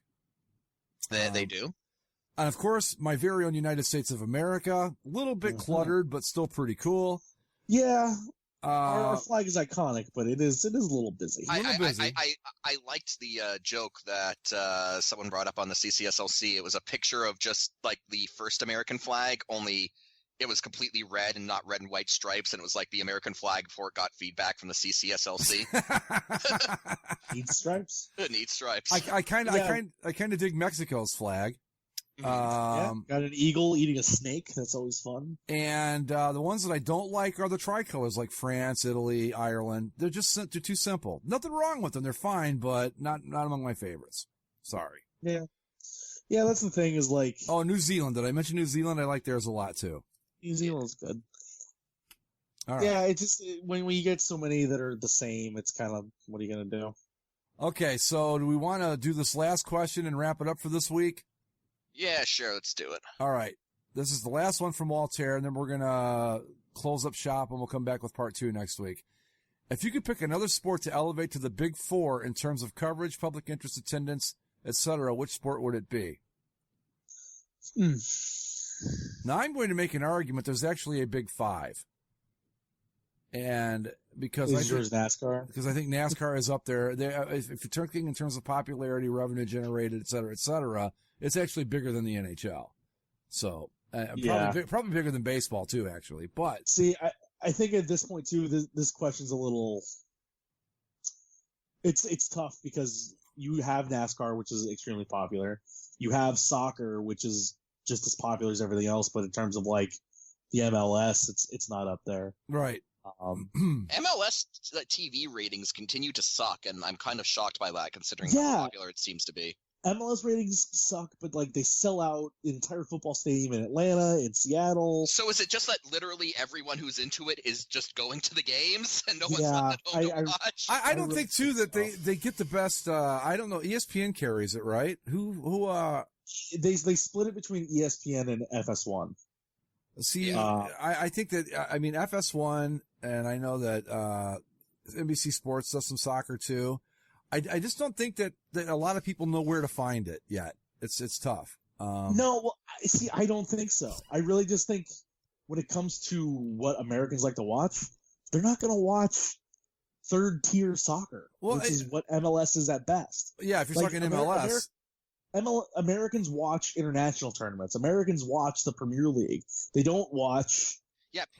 They do. And, of course, my very own United States of America. A little bit cluttered, but still pretty cool. Yeah. Our flag is iconic, but it is a little busy. I liked the joke that someone brought up on the CCSLC. It was a picture of just, like, the first American flag, only it was completely red and not red and white stripes, and it was like the American flag before it got feedback from the CCSLC. Needs stripes. It needs stripes. I kind of dig Mexico's flag. Got an eagle eating a snake. That's always fun. And the ones that I don't like are the tricolors, like France, Italy, Ireland. They're too simple. Nothing wrong with them. They're fine, but not among my favorites. Sorry. Yeah. Yeah, that's the thing is like... Oh, New Zealand. Did I mention New Zealand? I like theirs a lot, too. New Zealand's good. All right. Yeah, it's just when you get so many that are the same, it's kind of, what are you going to do? Okay, so do we want to do this last question and wrap it up for this week? Yeah, sure, let's do it. All right. This is the last one from Walter, and then we're going to close up shop, and we'll come back with part 2 next week. If you could pick another sport to elevate to the big 4 in terms of coverage, public interest, attendance, etc., which sport would it be? Now, I'm going to make an argument. There's actually a big 5. And because NASCAR? Because I think NASCAR is up there. If you're talking in terms of popularity, revenue generated, et cetera, it's actually bigger than the NHL. So, probably bigger than baseball, too, actually. But see, I think at this point, too, this question's a little... It's tough because you have NASCAR, which is extremely popular. You have soccer, which is just as popular as everything else, but in terms of like the MLS, it's not up there. Right. MLS TV ratings continue to suck, and I'm kind of shocked by that, considering how popular it seems to be. MLS ratings suck, but like they sell out the entire football stadium in Atlanta, in Seattle. So is it just that literally everyone who's into it is just going to the games, and no one's left at home to watch? I don't think too that they get the best. I don't know. ESPN carries it, right? Who? They split it between ESPN and FS1. See, I think that, I mean, FS1, and I know that NBC Sports does some soccer too. I just don't think that a lot of people know where to find it yet. It's tough. No, well, see, I don't think so. I really just think when it comes to what Americans like to watch, they're not going to watch third-tier soccer, which is what MLS is at best. Yeah, if you're talking MLS. Americans watch international tournaments. Americans watch the Premier League. They don't watch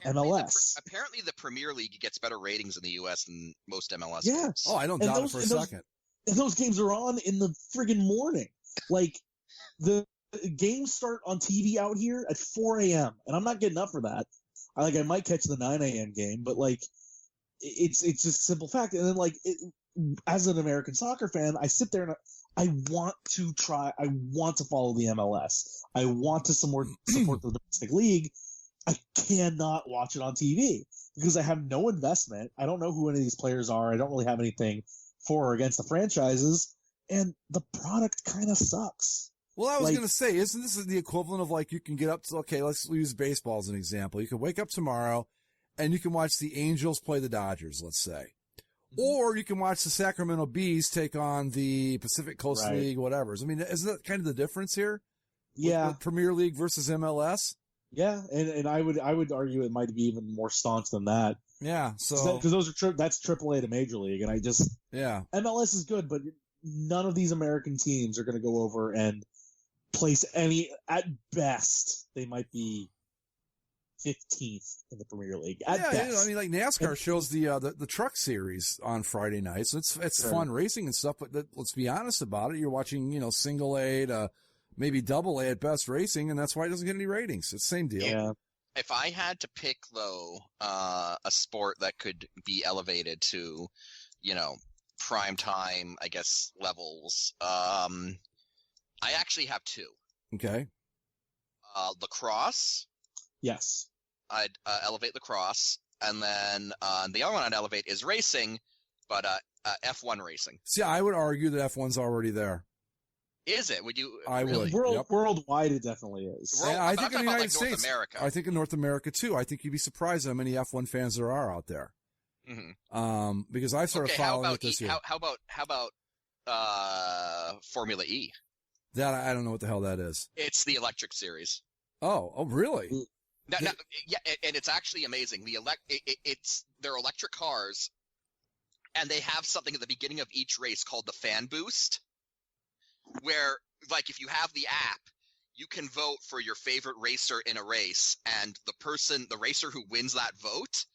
MLS. Apparently the Premier League gets better ratings in the U.S. than most MLS Yeah. games. Oh, I don't doubt it for a second. And those games are on in the friggin' morning. Like, the games start on TV out here at 4 a.m., and I'm not getting up for that. I might catch the 9 a.m. game, but, like, it's just a simple fact. And then, like, as an American soccer fan, I sit there and I want to follow the MLS. I want to support the domestic league. I cannot watch it on TV because I have no investment. I don't know who any of these players are. I don't really have anything for or against the franchises, and the product kind of sucks. Well, I was going to say, isn't this the equivalent of, like, you can get up to, okay, let's use baseball as an example. You can wake up tomorrow and you can watch the Angels play the Dodgers, let's say. Or you can watch the Sacramento Bees take on the Pacific Coast League, whatever. I mean, isn't that kind of the difference here? Yeah. With Premier League versus MLS? Yeah, and I would argue it might be even more staunch than that. Yeah, so because that's AAA to Major League, and MLS is good, but none of these American teams are going to go over and place any. At best, they might be 15th in the Premier League. At best. I mean, like NASCAR shows the truck series on Friday nights. It's fun racing and stuff, but let's be honest about it. You're watching, single A to maybe double A at best racing, and that's why it doesn't get any ratings. It's the same deal. Yeah. If I had to pick, though, a sport that could be elevated to, prime time, I guess, levels, I actually have two. Okay. Lacrosse. Yes. I'd elevate lacrosse, and then the other one I'd elevate is racing, but F1 racing. See, I would argue that F1's already there. Is it? Would you? I really? would. Worldwide, it definitely is. I think in the United North States, America. I think in North America too. I think you'd be surprised how many F1 fans there are out there. Mm-hmm. Because I started following it this year. How about Formula E? That I don't know what the hell that is. It's the electric series. Oh, really? Yeah, and it's actually amazing. They're electric cars, and they have something at the beginning of each race called the fan boost, where, like, if you have the app, you can vote for your favorite racer in a race, and the racer who wins that vote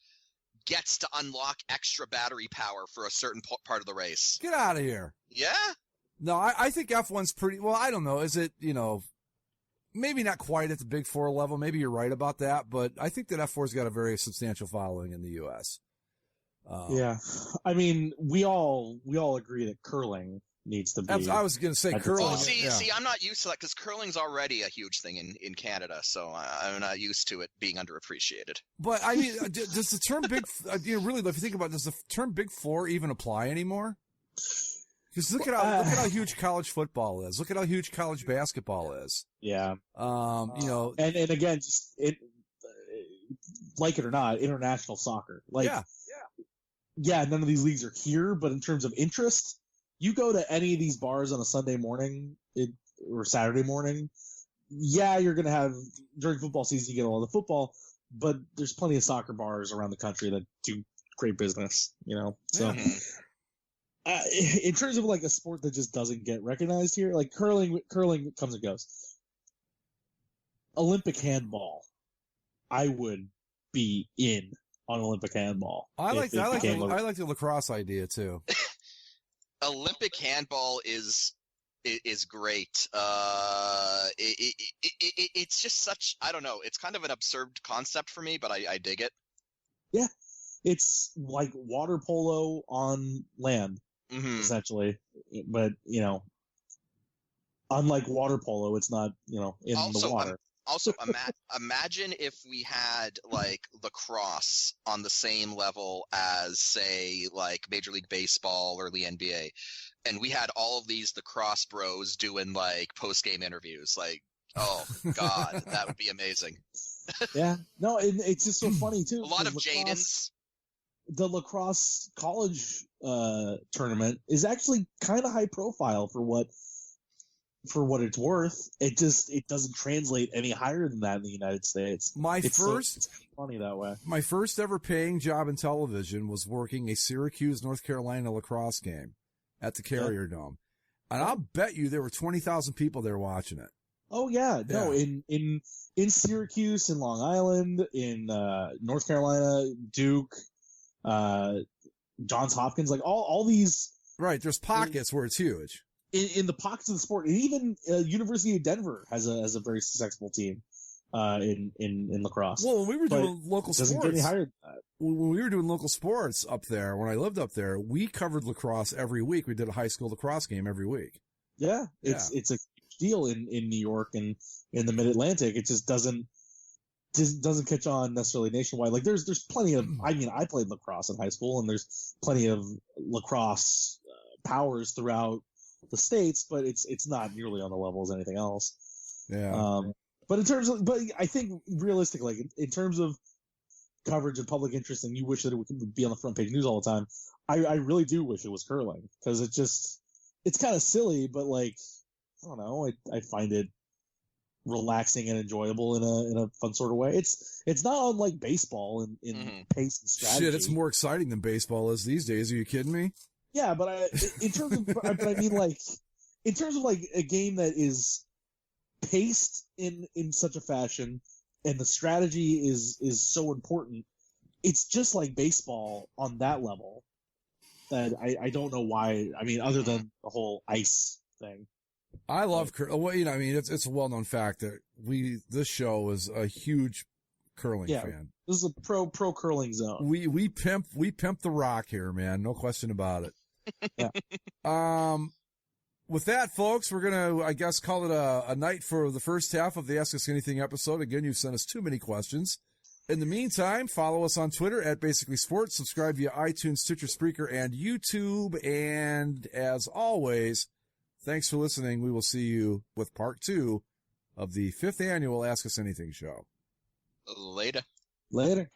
gets to unlock extra battery power for a certain part of the race. Get out of here. Yeah? No, I think F1's pretty, well, I don't know. Is it, maybe not quite at the Big Four level. Maybe you're right about that, but I think that F4's got a very substantial following in the U.S. Yeah. I mean, we all agree that curling needs to be. I was going to say curling. Well, see, I'm not used to that because curling's already a huge thing in Canada, so I'm not used to it being underappreciated. But I mean, does the term big, really, if you think about it, does the term Big Four even apply anymore? Because look at how huge college football is. Look at how huge college basketball is. Yeah. And again, just like it or not, international soccer. Like, yeah, none of these leagues are here, but in terms of interest, you go to any of these bars on a Sunday morning or Saturday morning, you're going to have, during football season, you get a lot of football, but there's plenty of soccer bars around the country that do great business, So, in terms of, like, a sport that just doesn't get recognized here, like curling comes and goes. Olympic handball, I would be in on Olympic handball. I like the lacrosse idea too. Olympic handball is great. It's just such, I don't know, it's kind of an absurd concept for me, but I dig it. Yeah, it's like water polo on land, essentially. But unlike water polo, it's not in the water. Also, imagine if we had, like, lacrosse on the same level as, say, like Major League Baseball or the NBA, and we had all of these lacrosse bros doing, like, post-game interviews. Like, oh, God, that would be amazing. Yeah. No, it's just so funny, too. A lot of Jadens. The lacrosse college tournament is actually kind of high profile for what it's worth. It doesn't translate any higher than that in the United States. It's funny that way. My first ever paying job in television was working a Syracuse, North Carolina lacrosse game at the Carrier Dome. And I'll bet you there were 20,000 people there watching it. Oh yeah. No, in Syracuse, in Long Island, in North Carolina, Duke, Johns Hopkins, like all these Right. There's pockets where it's huge. In the pockets of the sport, and even University of Denver has a very successful team in lacrosse. Well, when we were doing local sports, doesn't get any higher than that. When we were doing local sports up there, when I lived up there, we covered lacrosse every week. We did a high school lacrosse game every week. Yeah, it's a huge deal in New York and in the Mid Atlantic. It just doesn't catch on necessarily nationwide. Like there's plenty of. I mean, I played lacrosse in high school, and there's plenty of lacrosse powers throughout the states, but it's not nearly on the level as anything else. Yeah. But I think realistically, in terms of coverage and public interest, and you wish that it would be on the front page news all the time, I really do wish it was curling, because it's kind of silly, but like, I don't know, I find it relaxing and enjoyable in a fun sort of way. It's not unlike baseball in pace and strategy. Shit, it's more exciting than baseball is these days. Are you kidding me? Yeah, but in terms of like a game that is paced in such a fashion, and the strategy is so important, it's just like baseball on that level. That I don't know why. I mean, other than the whole ice thing. I love curling. Well, I mean, it's a well-known fact that this show is a huge curling fan. This is a pro curling zone. We pimp the rock here, man. No question about it. Yeah. With that, folks, we're gonna, I guess, call it a night for the first half of the Ask Us Anything episode. Again, you've sent us too many questions. In the meantime, follow us on Twitter at Basically Sports. Subscribe via iTunes, Stitcher, Spreaker, and YouTube. And as always, thanks for listening. We will see you with part 2 of the 5th annual Ask Us Anything show. Later. Later.